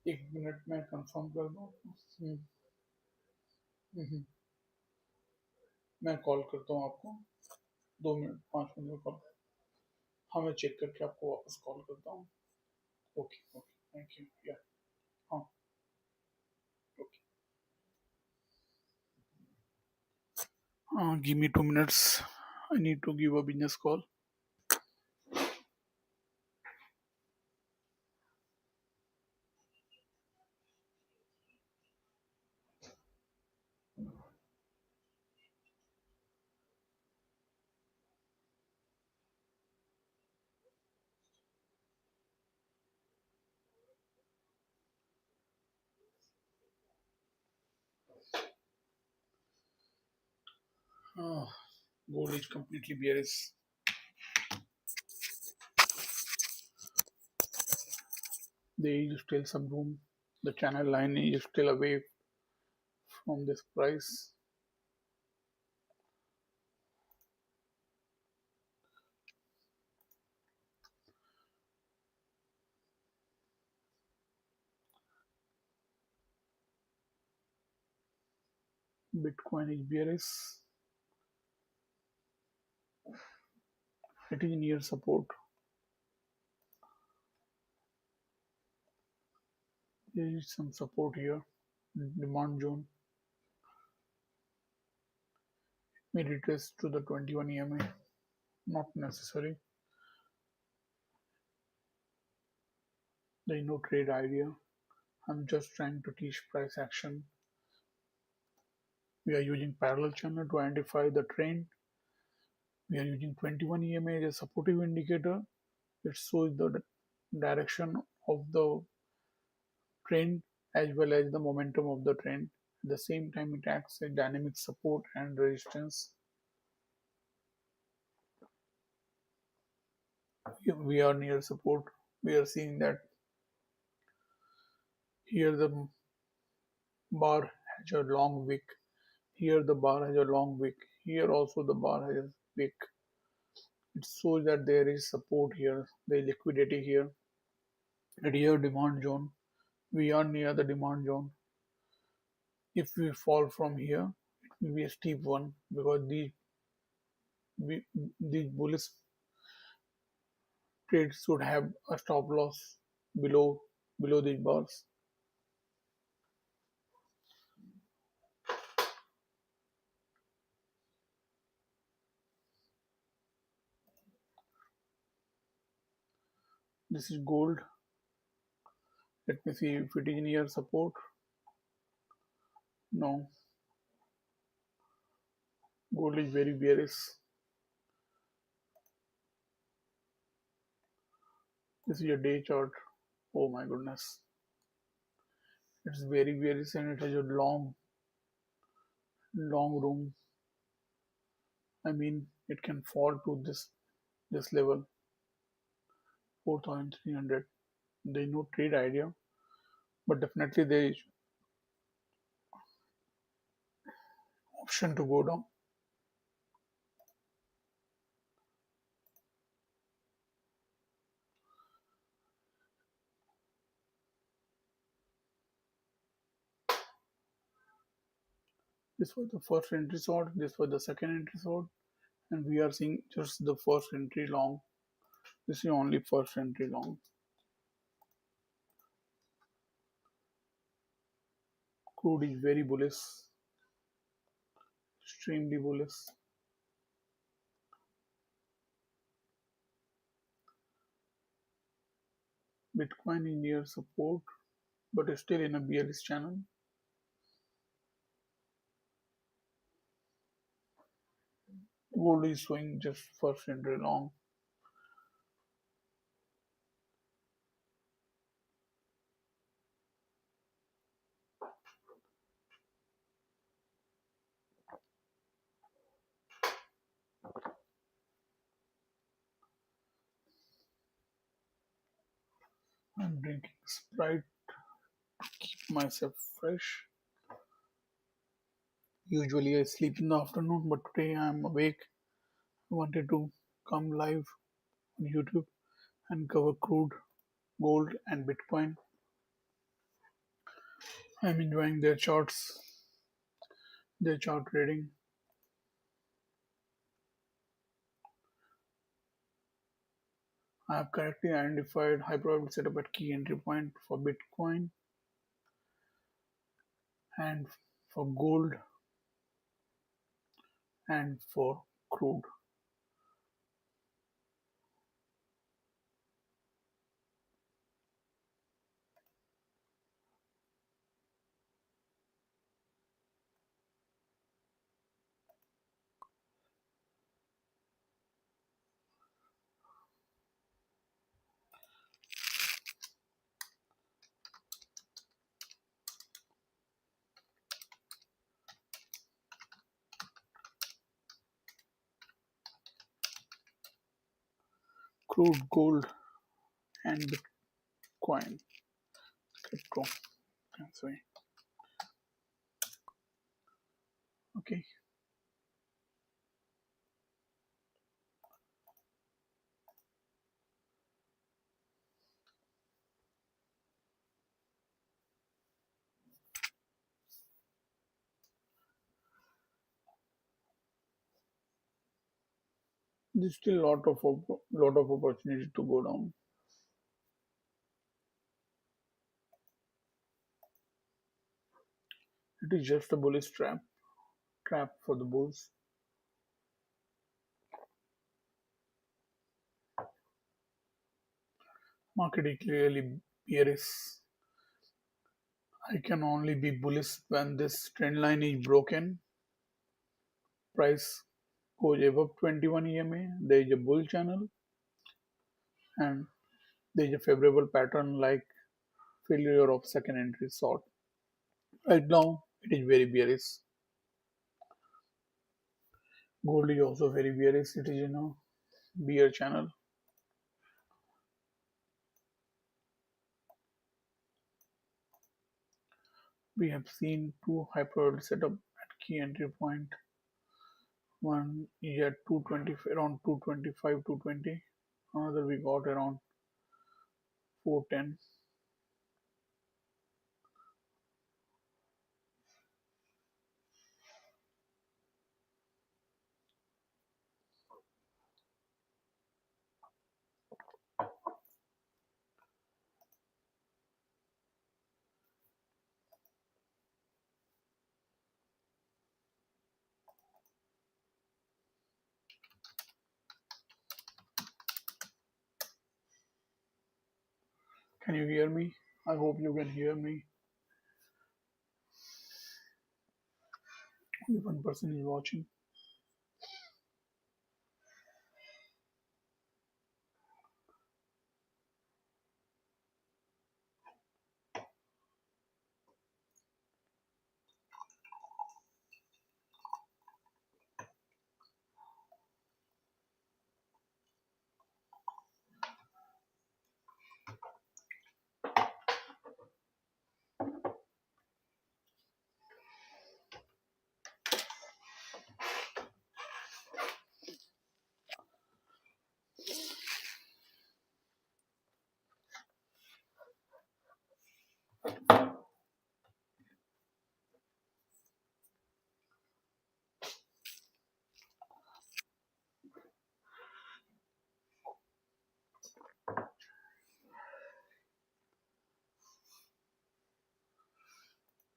S1: एक मिनट में कंफर्म कर दूँ. हम्म. मैं कॉल करता हूँ आपको. 2 मिनट 5 मिनट में कॉल। हाँ मैं चेक करके आपको वापस कॉल करता हूँ। ओके ओके थैंक यू या हाँ okay give me 2 minutes. I need to give a business call. Oh, gold is completely bearish. There is still some room. The channel line is still away from this price. Bitcoin is bearish. It is near support. There is some support here. Demand zone. May retest to the 21 EMA. Not necessary. There is no trade idea. I'm just trying to teach price action. We are using parallel channel to identify the trend. We are using 21 EMA as a supportive indicator. It shows the direction of the trend as well as the momentum of the trend. At the same time, it acts as dynamic support and resistance. We are near support. We are seeing that here the bar has a long wick. Here the bar has a long wick. Here also the bar has a wick. It shows that there is support here. There is liquidity here. At here demand zone. We are near the demand zone. If we fall from here, it will be a steep one because these bullish trades should have a stop loss below these bars. This is gold. Let me see if it is near support. No, gold is very bearish. This is a day chart. Oh my goodness. It's very bearish and it has a long room. I mean it can fall to this level 4,300. There is no trade idea, but definitely there is option to go down. This was the first entry short, this was the second entry short, and we are seeing just the first entry long. This is only first entry long. Crude is very bullish, extremely bullish. Bitcoin is near support, but is still in a bearish channel. Gold is showing just first entry long. I'm drinking Sprite to keep myself fresh. Usually I sleep in the afternoon, but today I'm awake. I wanted to come live on YouTube and cover crude, gold, and Bitcoin. I'm enjoying their charts, their chart trading. I have correctly identified high probability setup at key entry point for Bitcoin and for gold and for crude. Crude, gold, and Bitcoin crypto. Sorry. Okay. There's still lot of opportunity to go down. It is just a bullish trap for the bulls. Market is clearly bearish. I can only be bullish when this trend line is broken. Price goes above 21 EMA. There is a bull channel and there is a favorable pattern like failure of second entry sort. Right now, it is very bearish. Gold is also very bearish. It is in a bear channel. We have seen two high probability setup at key entry point. One is at 220, around 225, 220. Another we got around 410. Can you hear me? I hope you can hear me. Only one person is watching.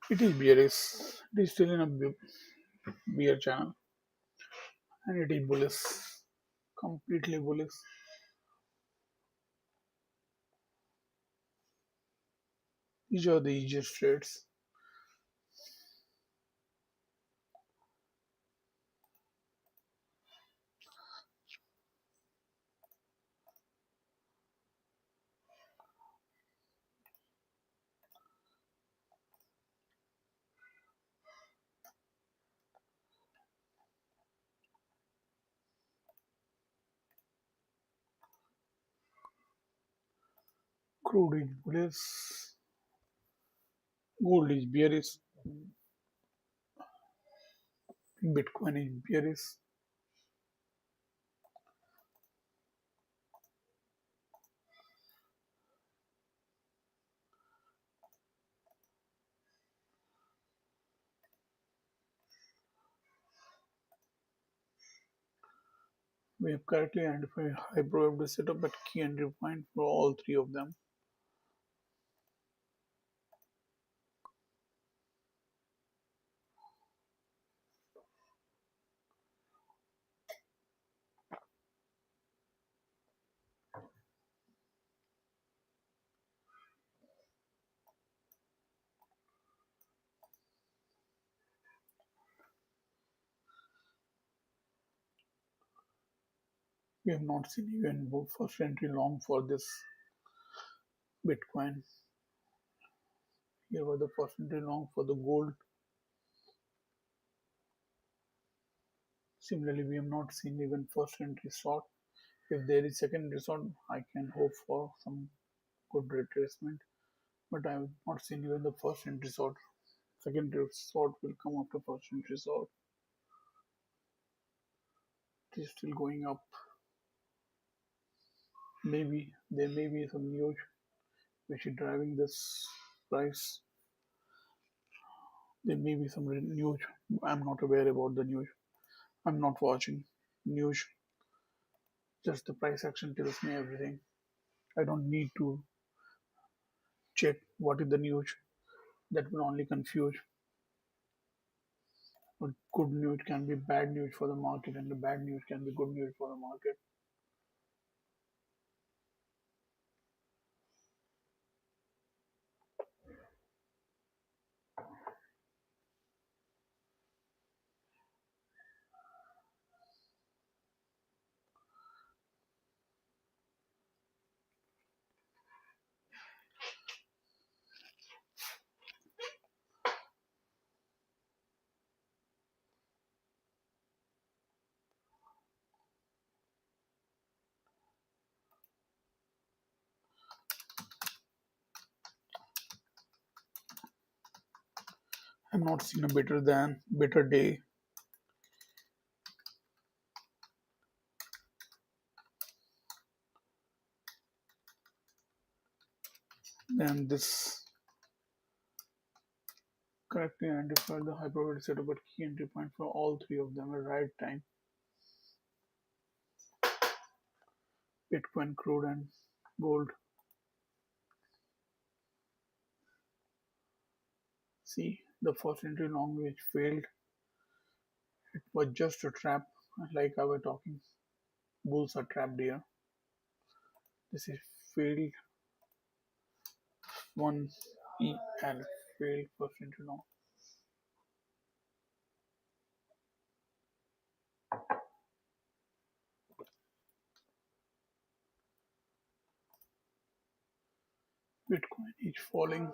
S1: It is bearish. It is still in a bear channel and it is bullish. Completely bullish. These are the easiest trades. Crude is bullish. Gold is bearish. Bitcoin is bearish. We have correctly identified high probability setup at key entry point for all three of them. We have not seen even first entry long for this Bitcoin. Here was the first entry long for the gold. Similarly, we have not seen even first entry short. If there is second entry short, I can hope for some good retracement. But I have not seen even the first entry short. Second entry short will come after first entry short. It is still going up. Maybe there may be some news which is driving this price. There may be some news. I'm not aware about the news. I'm not watching news. Just the price action tells me everything. I don't need to check what is the news. That will only confuse. But good news can be bad news for the market, and the bad news can be good news for the market. I've not seen a better day than this. Correctly identify the high probability setup at key entry point for all three of them at right time. Bitcoin, crude, and gold. See, the first entry long which failed, it was just a trap, like I was talking. Bulls are trapped here. This is failed one EL, failed first entry long. Bitcoin is falling.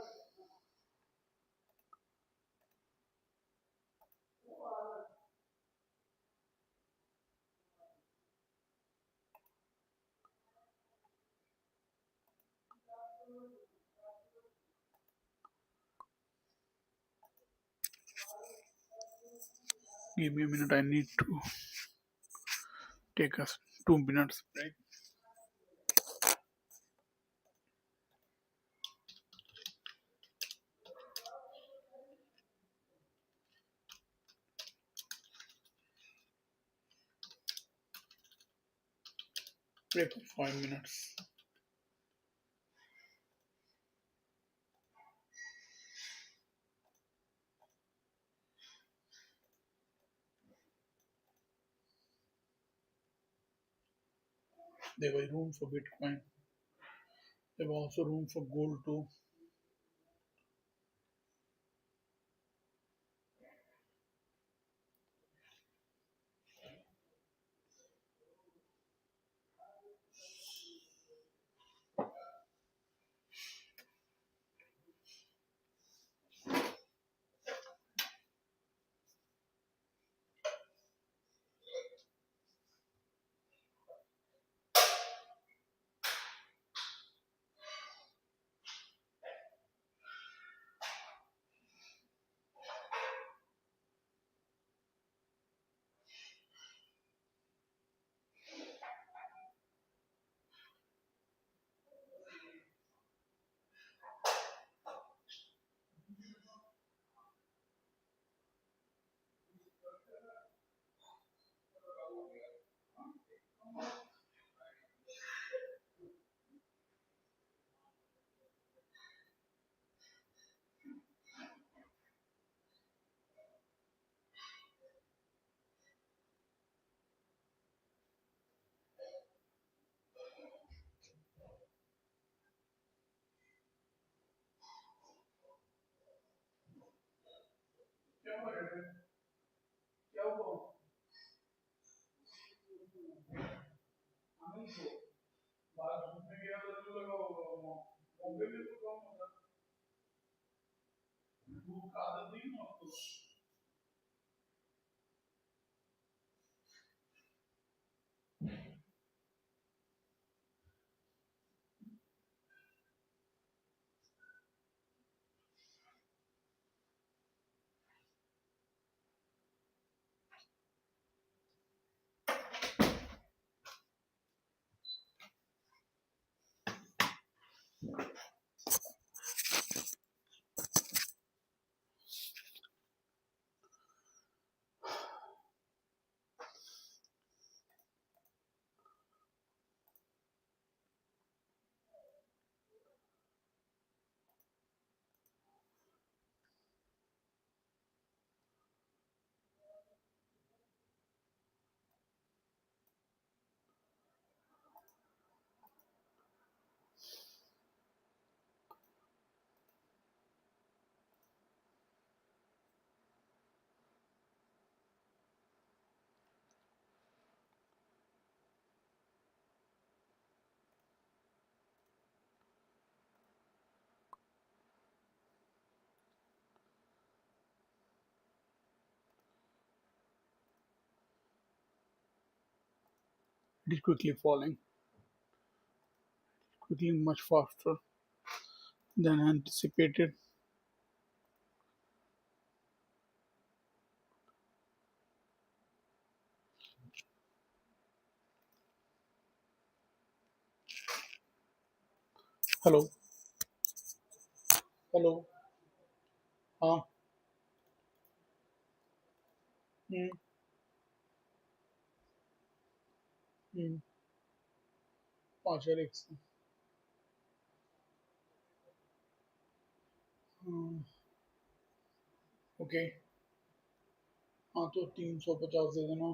S1: Give me a minute, I need to take us 2 minutes break. Break of 5 minutes. There was room for Bitcoin. There was also room for gold too. It is quickly falling, quickly much faster than anticipated. Hello, hello. हाँ. हम्म. हम्म. 5 और 1 से. हाँ. Okay. हाँ तो 350 दे देना.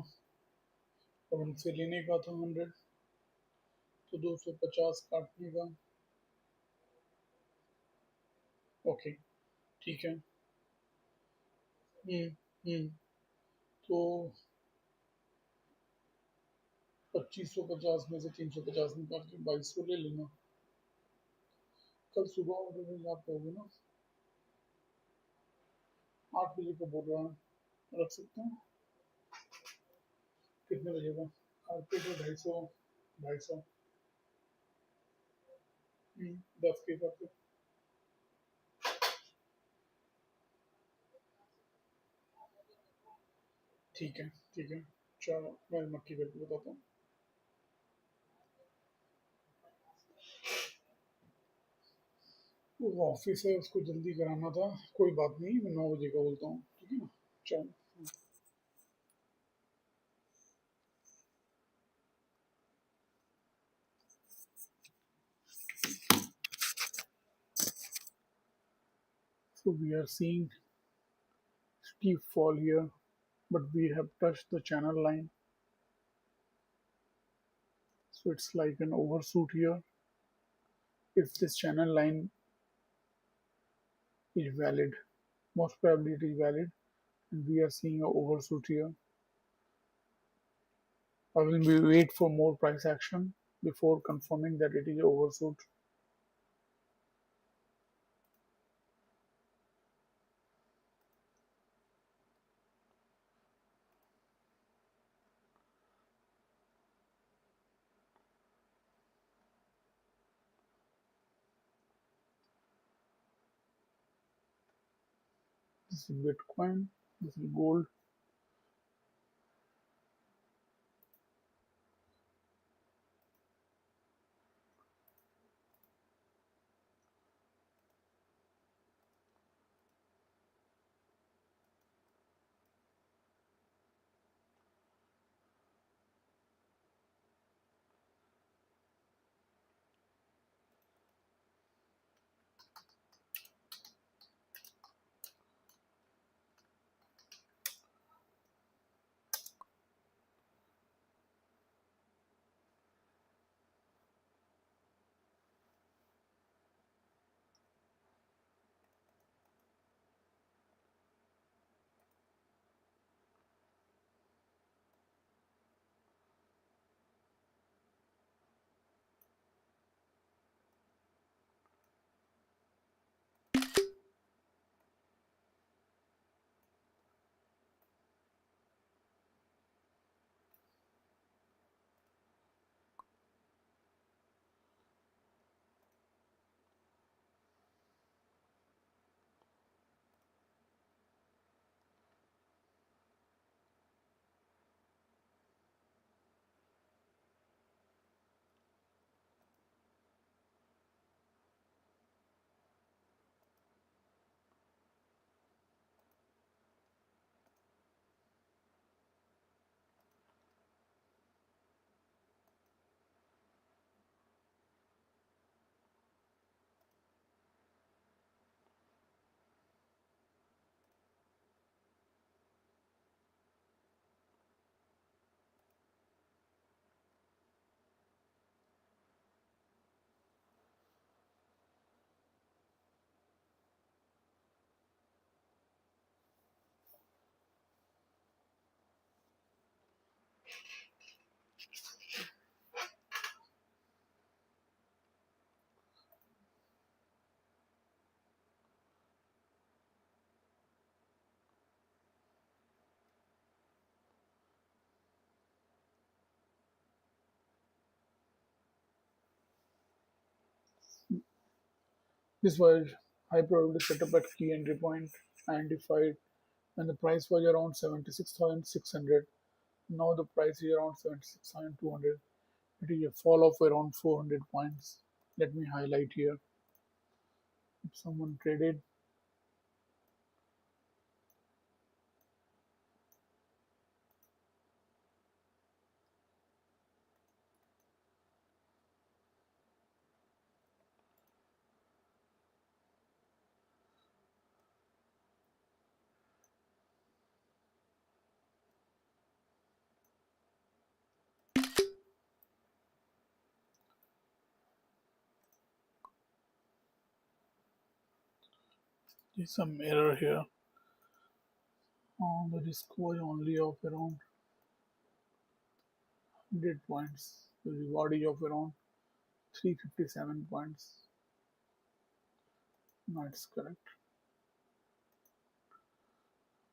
S1: और हमसे लेने का था 100, तो 250 काटने का. ओके. ठीक है. हम्म. हम्म. तो 2550 में से 350 निकाल के 2200 ले लेना. कल सुबह ऑर्डर आप होगी ना. 8 बजे का बोल रहा है, रख सकते हैं. कितने बजे का? कारपेट है 250. 250. 10 के हिसाब से. ठीक है. ठीक है. चलो मैं मक्की करके बताता हूँ. वो ऑफिस है, उसको जल्दी कराना था. कोई बात नहीं, मैं 9 बजे का बोलता हूँ. ठीक है ना. चलो. So we are seeing steep fall here, but we have touched the channel line. So it's like an overshoot here. If this channel line is valid, most probably it is valid, and we are seeing an overshoot here. I will wait for more price action before confirming that it is overshoot. This is Bitcoin. This is gold. This was high probability setup at key entry point identified when the price was around 76,600. Now the price is around 76,200. It is a fall of around 400 points. Let me highlight here. If someone traded there's some error here. The risk was only of around 100 points. The reward is of around 357 points. No, it's correct.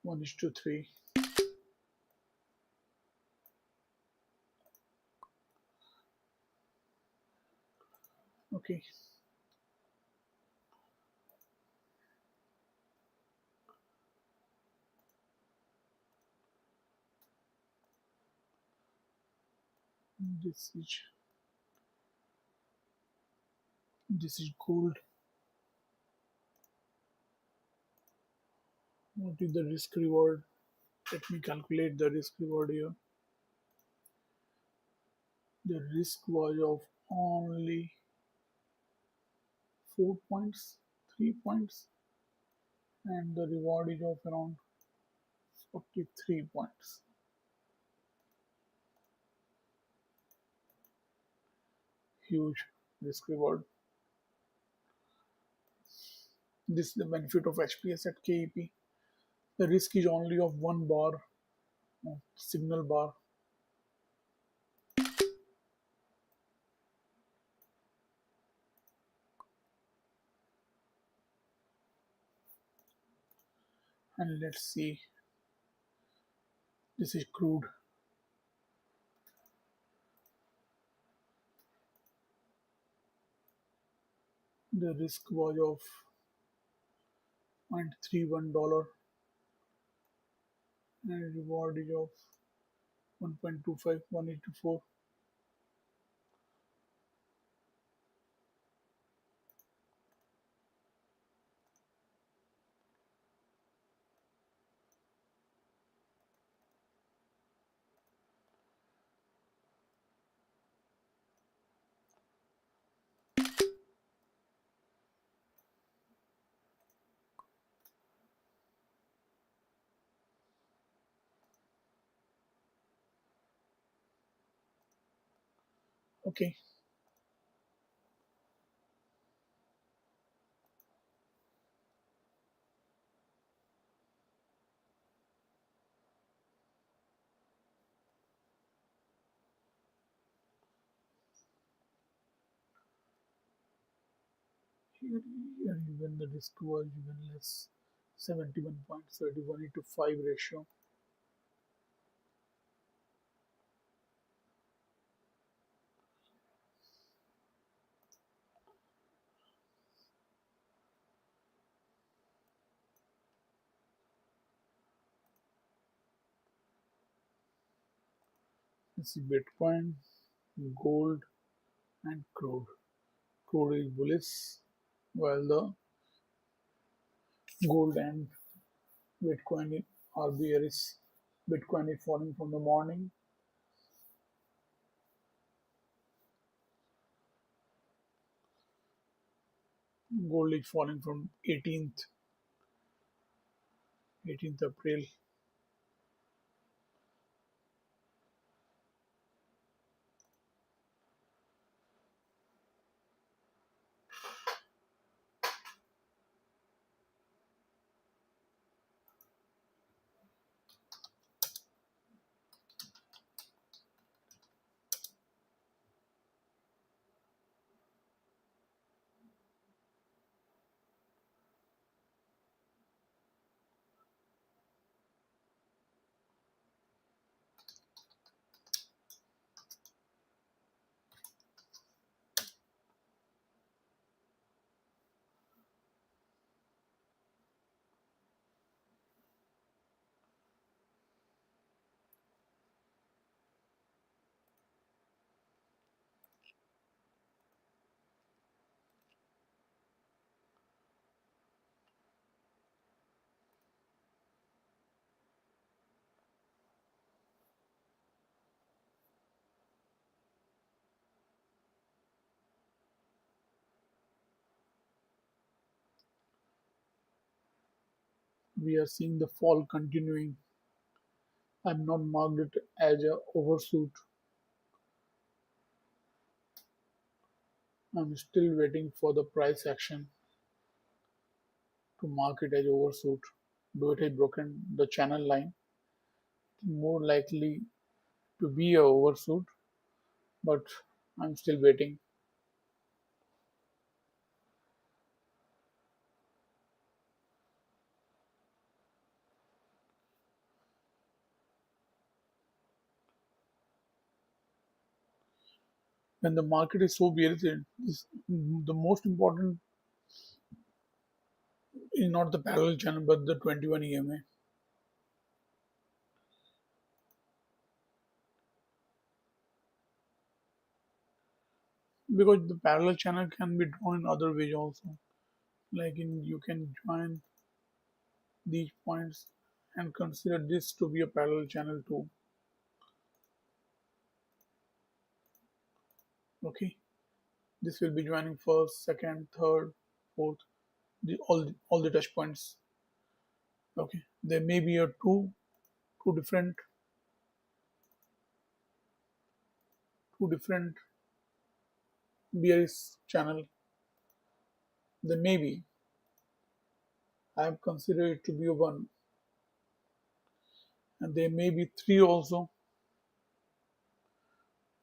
S1: 1 is to 3. Okay. This is this is gold. What is the risk reward? Let me calculate the risk reward here. The risk was of only 4 points, 3 points, and the reward is of around 43 points. Huge risk reward. This is the benefit of HPS at KEP. The risk is only of 1 bar, signal bar. And let's see, this is crude. The risk was of $0.31 and reward is of 1.25, 184. Okay, here, here even the risk was even less, 71.31 to 5 ratio. This is Bitcoin, gold, and crude. Crude is bullish, while the gold and Bitcoin are bearish. Bitcoin is falling from the morning. Gold is falling from 18th April. we are seeing the fall continuing. I've not marked it as a overshoot. I'm still waiting for the price action to mark it as overshoot. Though it has broken the channel line, more likely to be a overshoot, but I'm still waiting. When the market is so bearish, the most important is not the parallel channel but the 21 EMA, because the parallel channel can be drawn in other ways also. Like you can join these points and consider this to be a parallel channel too. Okay, this will be joining first, second, third, fourth, all the touch points. Okay, there may be a two different two different bearish channel. There may be. I have considered it to be a one, and there may be three also.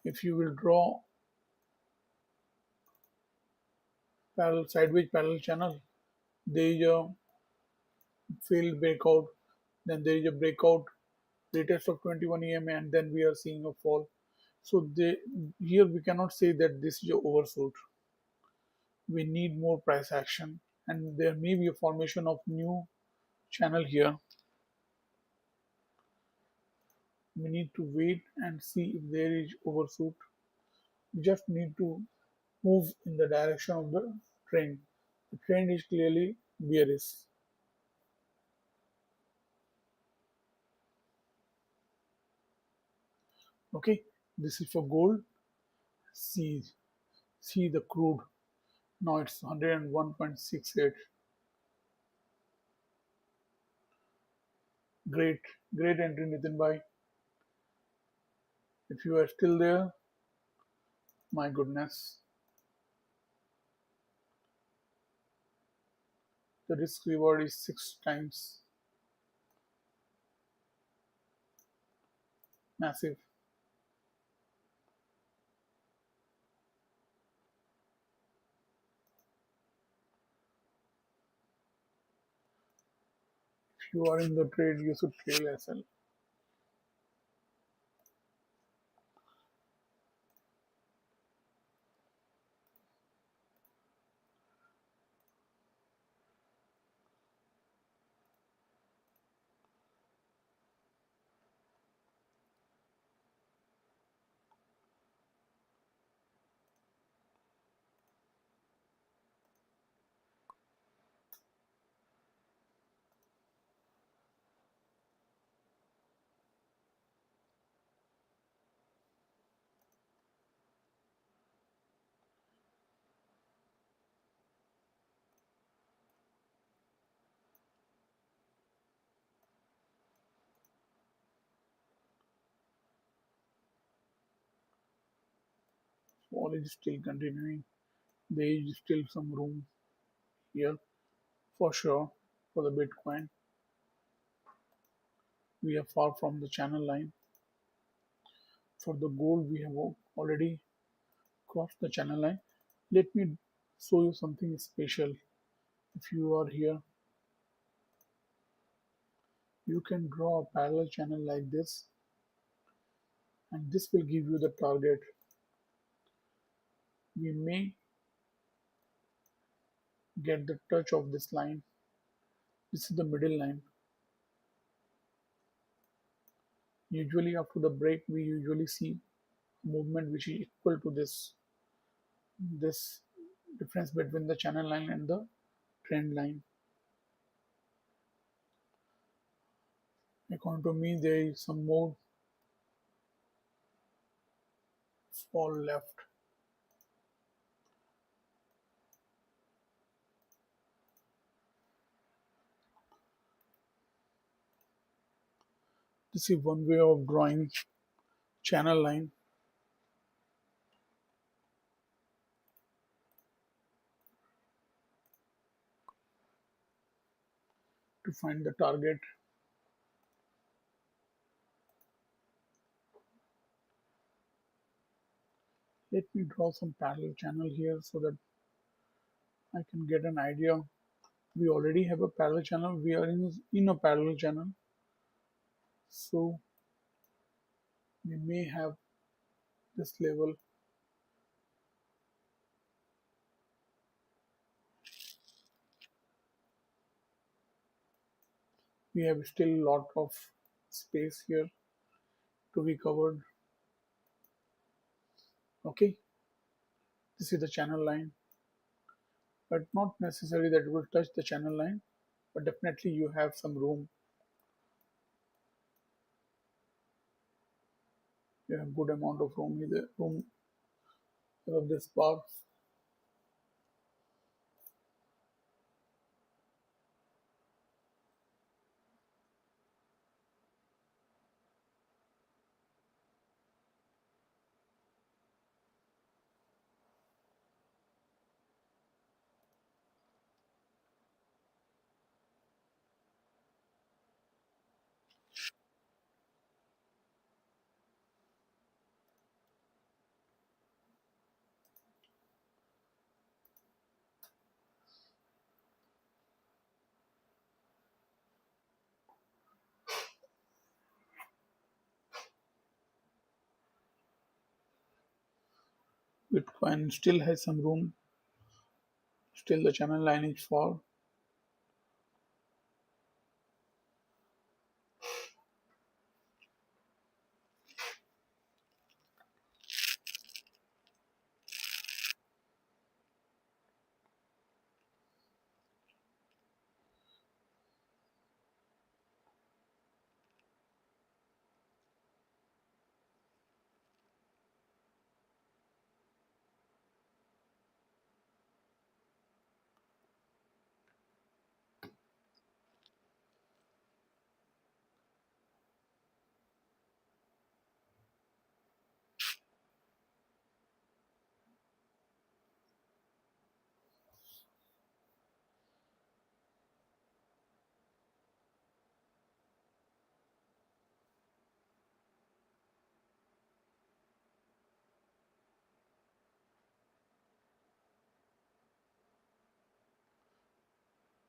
S1: If you will draw parallel sideways parallel channel, there is a failed breakout, then there is a breakout retest of 21 EMA, and then we are seeing a fall. So here we cannot say that this is a oversold. We need more price action, and there may be a formation of new channel here. We need to wait and see if there is overshoot. We just need to move in the direction of the trend. The trend is clearly bearish. Okay, this is for gold. See, see the crude. Now it's 101.68. Great, great entry, Nitin Bhai. If you are still there, my goodness, the risk reward is six times massive. If you are in the trade, you should trail as well. Fall is still continuing. There is still some room here for sure for the Bitcoin. We are far from the channel line. For the gold, we have already crossed the channel line. Let me show you something special. If you are here, you can draw a parallel channel like this, and this will give you the target. We may get the touch of this line. This is the middle line. Usually after the break, we usually see movement which is equal to this difference between the channel line and the trend line. According to me, there is some more fall left. This is one way of drawing channel line to find the target. Let me draw some parallel channel here so that I can get an idea. We already have a parallel channel. We are in a parallel channel. So we may have this level. We have still a lot of space here to be covered. Okay, this is the channel line, but not necessarily that it will touch the channel line, but definitely you have some room. You have good amount of room in the room of this bar. Bitcoin still has some room. Still the channel line is for.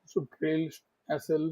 S1: So trail SL.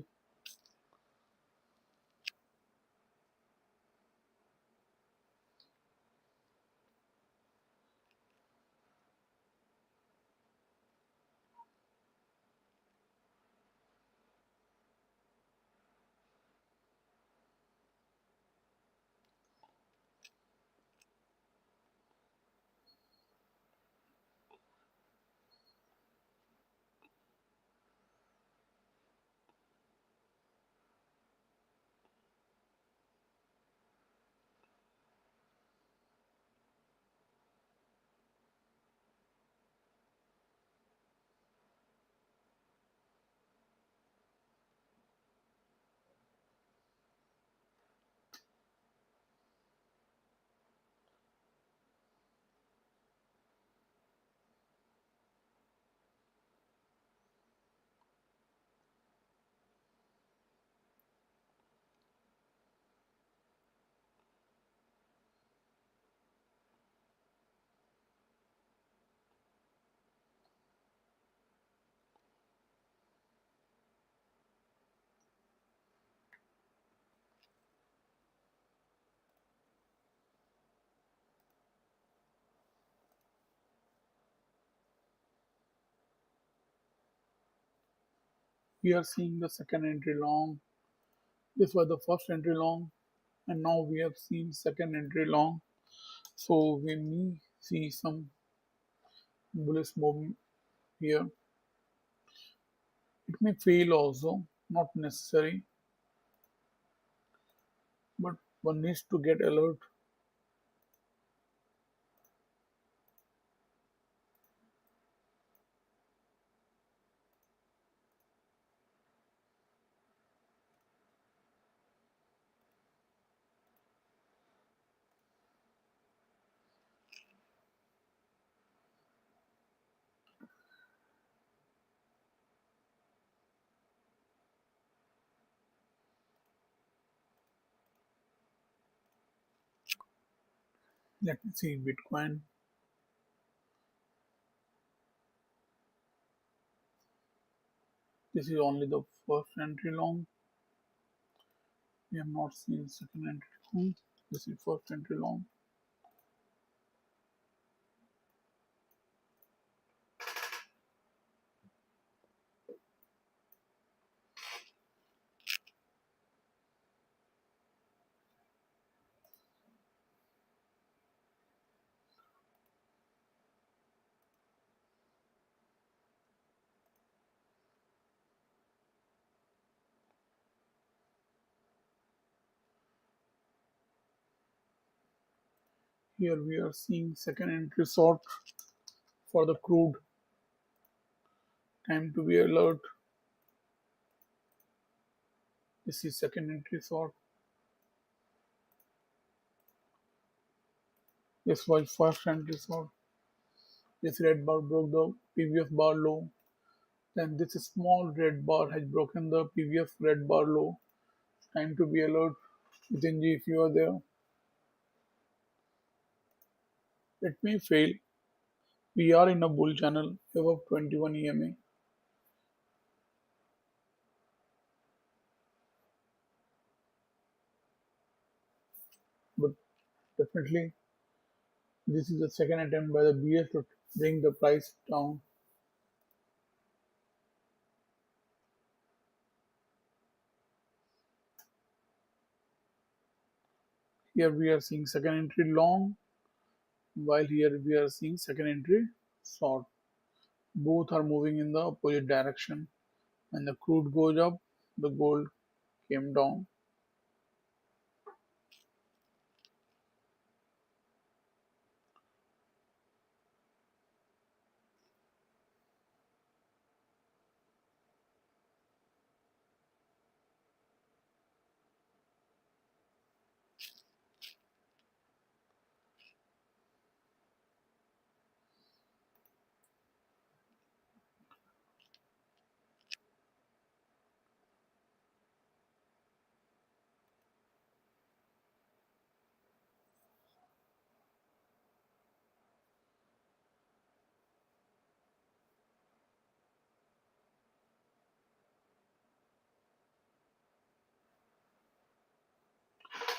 S1: We are seeing the second entry long. This was the first entry long, and now we have seen second entry long. So we may see some bullish movement here. It may fail also, not necessary, but one needs to get alert. Let me see Bitcoin. This is only the first entry long. We have not seen second entry long. This is first entry long. Here we are seeing second entry short for the crude. Time to be alert. This is second entry short. This was first entry short. This red bar broke the previous bar low. Then this small red bar has broken the previous red bar low. Time to be alert. Within G if you are there. It may fail. We are in a bull channel above 21 EMA. But definitely this is the second attempt by the BS to bring the price down. Here we are seeing second entry long, while here we are seeing second entry short. Both are moving in the opposite direction. When the crude goes up, the gold came down.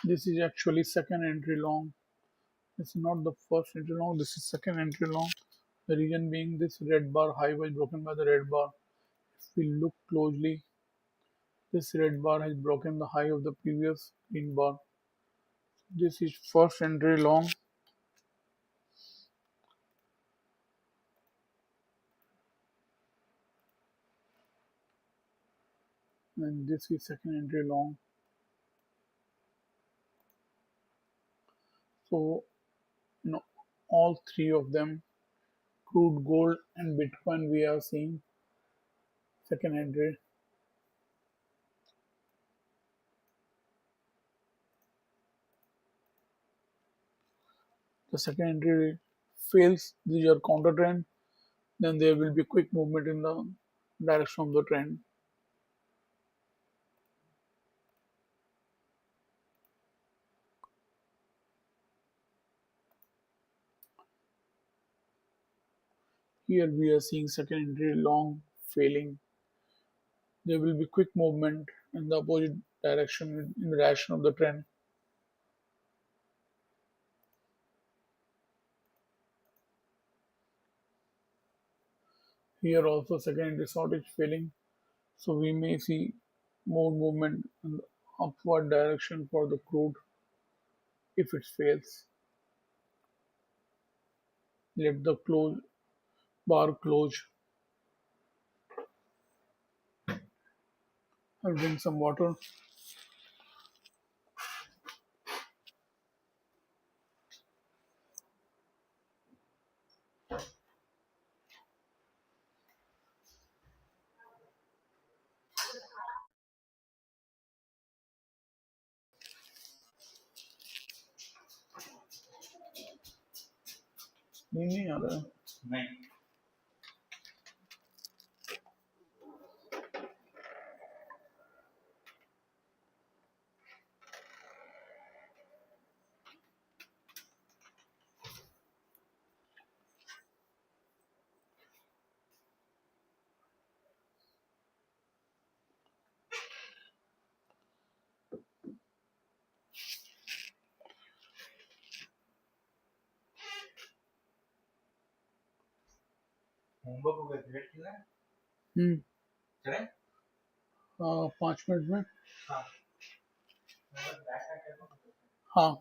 S1: This is actually second entry long. It's not the first entry long, this is second entry long. The reason being this red bar high was broken by the red bar. If we look closely, this red bar has broken the high of the previous green bar. This is first entry long, and this is second entry long. So, you know, all three of them, crude, gold, and Bitcoin, we are seeing second entry. The second entry fails, these are counter trend, then there will be quick movement in the direction of the trend. Here we are seeing second entry long failing. There will be quick movement in the opposite direction in the direction of the trend. Here also second entry short is failing. So we may see more movement in the upward direction for the crude if it fails. Let the close bar close. I'll drink some water. नहीं आ रहा है हम्म 5 minute में हाँ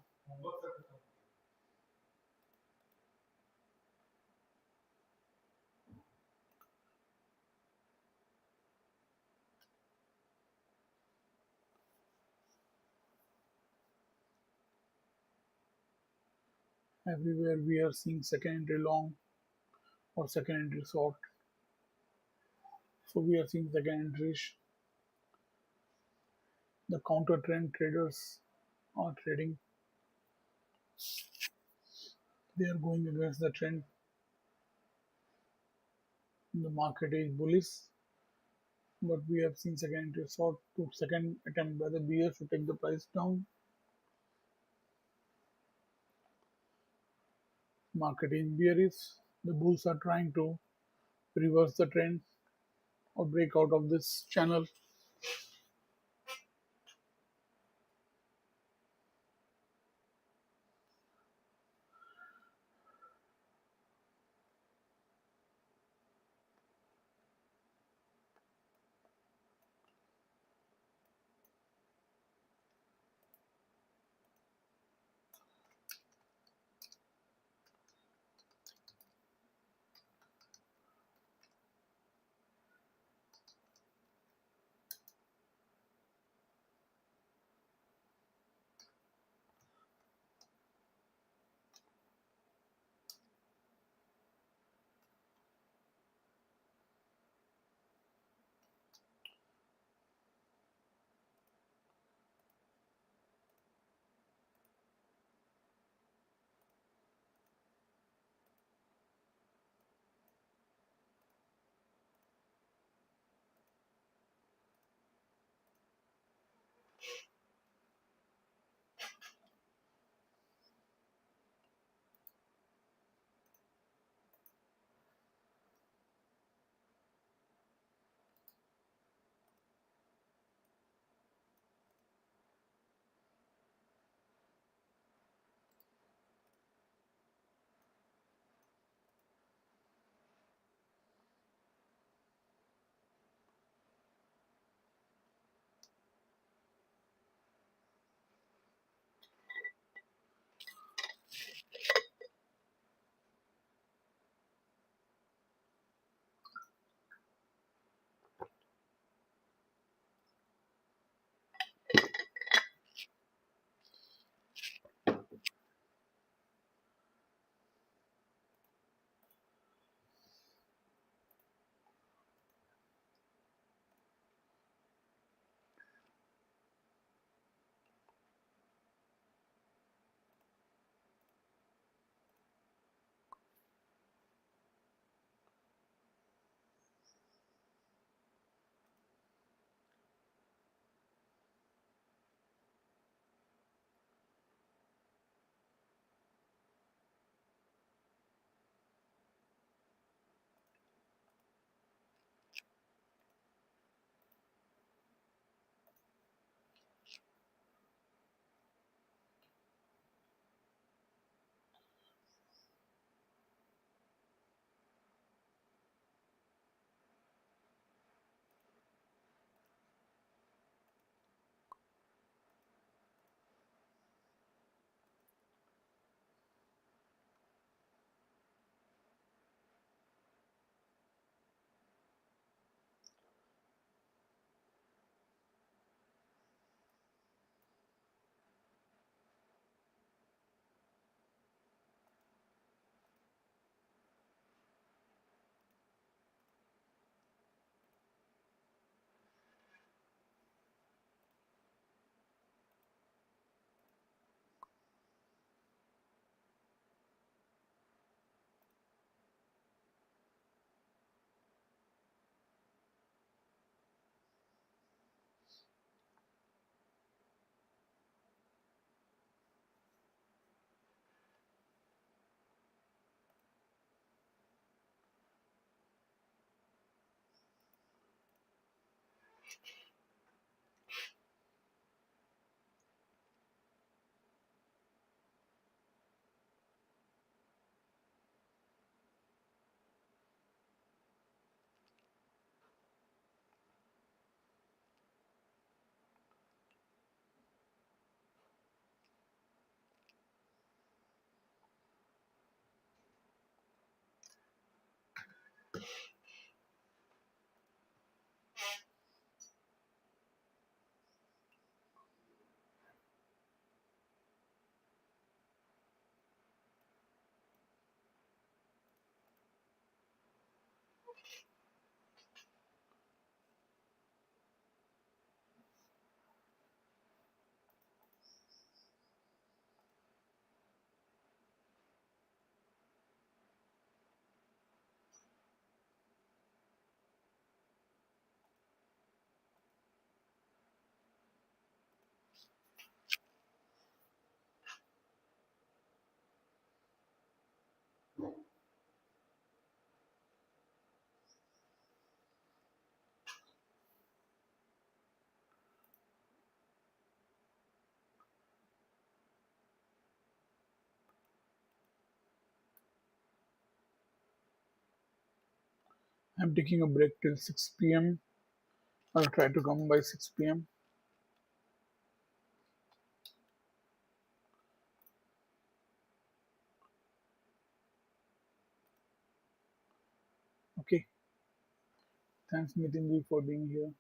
S1: everywhere we are seeing second entry long or second entry short. So we are seeing second entry. The counter trend traders are trading. They are going against the trend. The market is bullish, but we have seen second entry short to second attempt by the bears to take the price down. Market is bearish. The bulls are trying to reverse the trend or break out of this channel. I'm taking a break till 6 p.m. I'll try to come by 6 p.m. Okay. Thanks, Nitinji, for being here.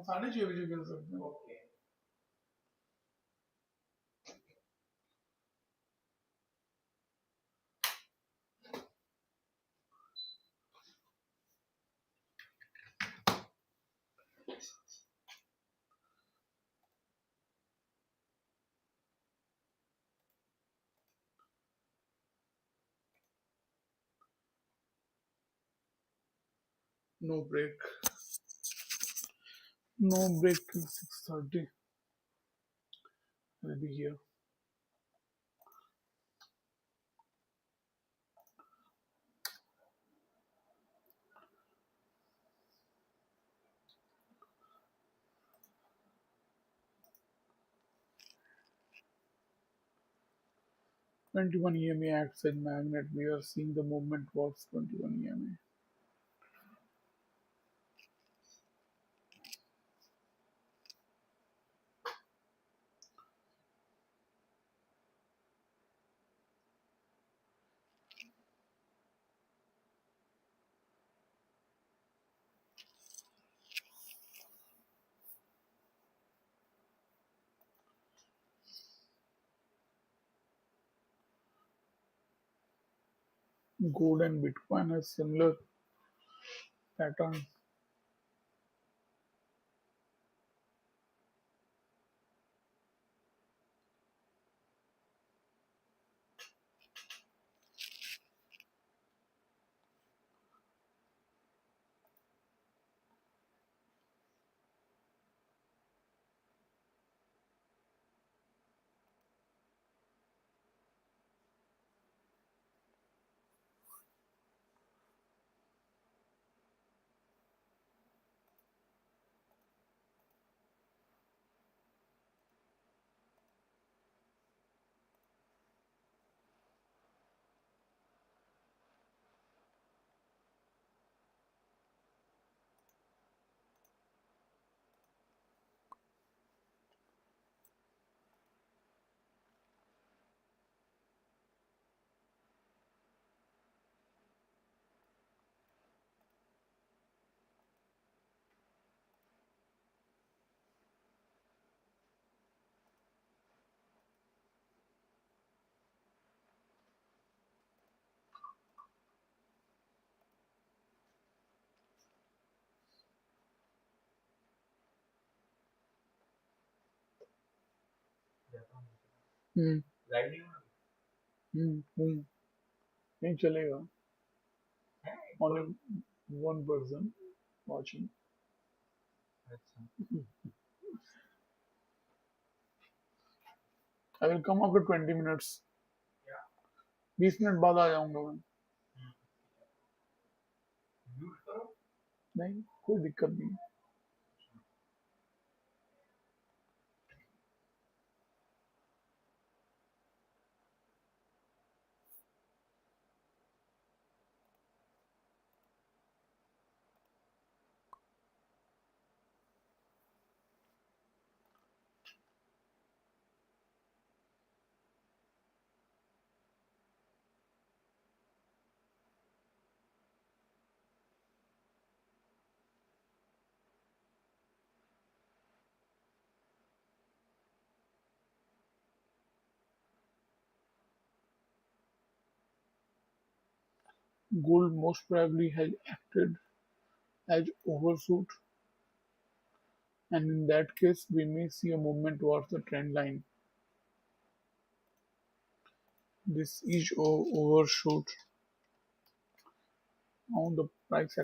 S1: साढ़े 6 बजे मिल सकते हैं. No break. No break till 6:30. I'll be here. 21 EMA acts as magnet. We are seeing the movement towards 21 EMA. Gold and Bitcoin has similar pattern. हम्म हम्म नहीं चलेगा. Only one person watching. I will come after 20 minutes. 20 minute बाद आ जाऊंगा मैं. नहीं कोई दिक्कत नहीं. Gold most probably has acted as overshoot, and in that case, we may see a movement towards the trend line. This is overshoot. Now the price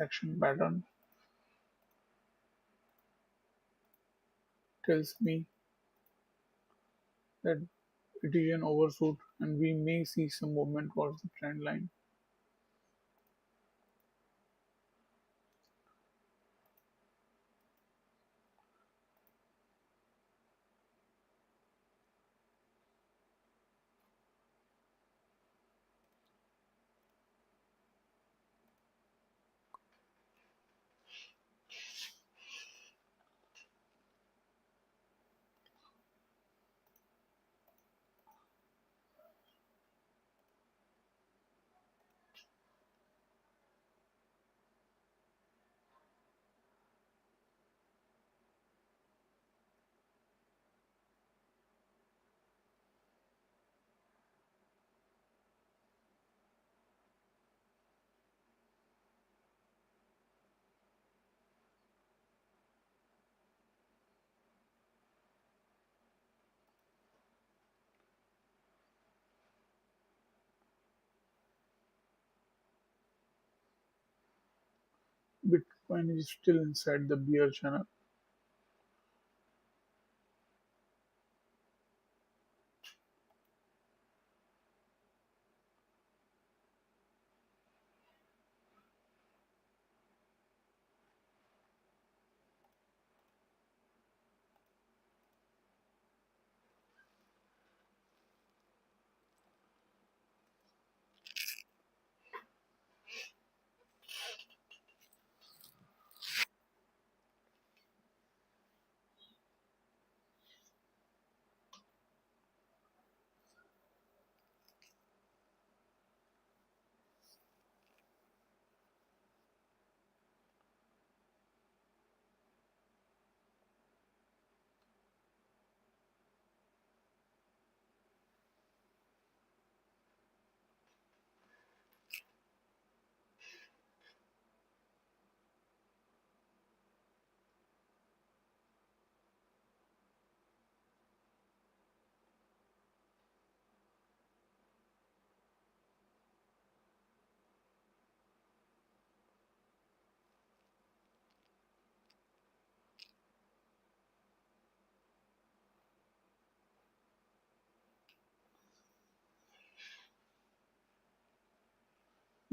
S1: action pattern tells me that it is an overshoot, and we may see some movement towards the trend line. Bitcoin is still inside the bear channel.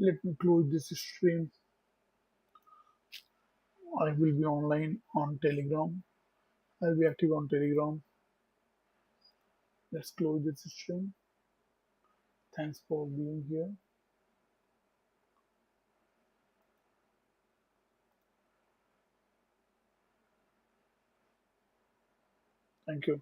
S1: Let me close this stream. I will be online on Telegram. I'll be active on Telegram. Let's close this stream. Thanks for being here. Thank you.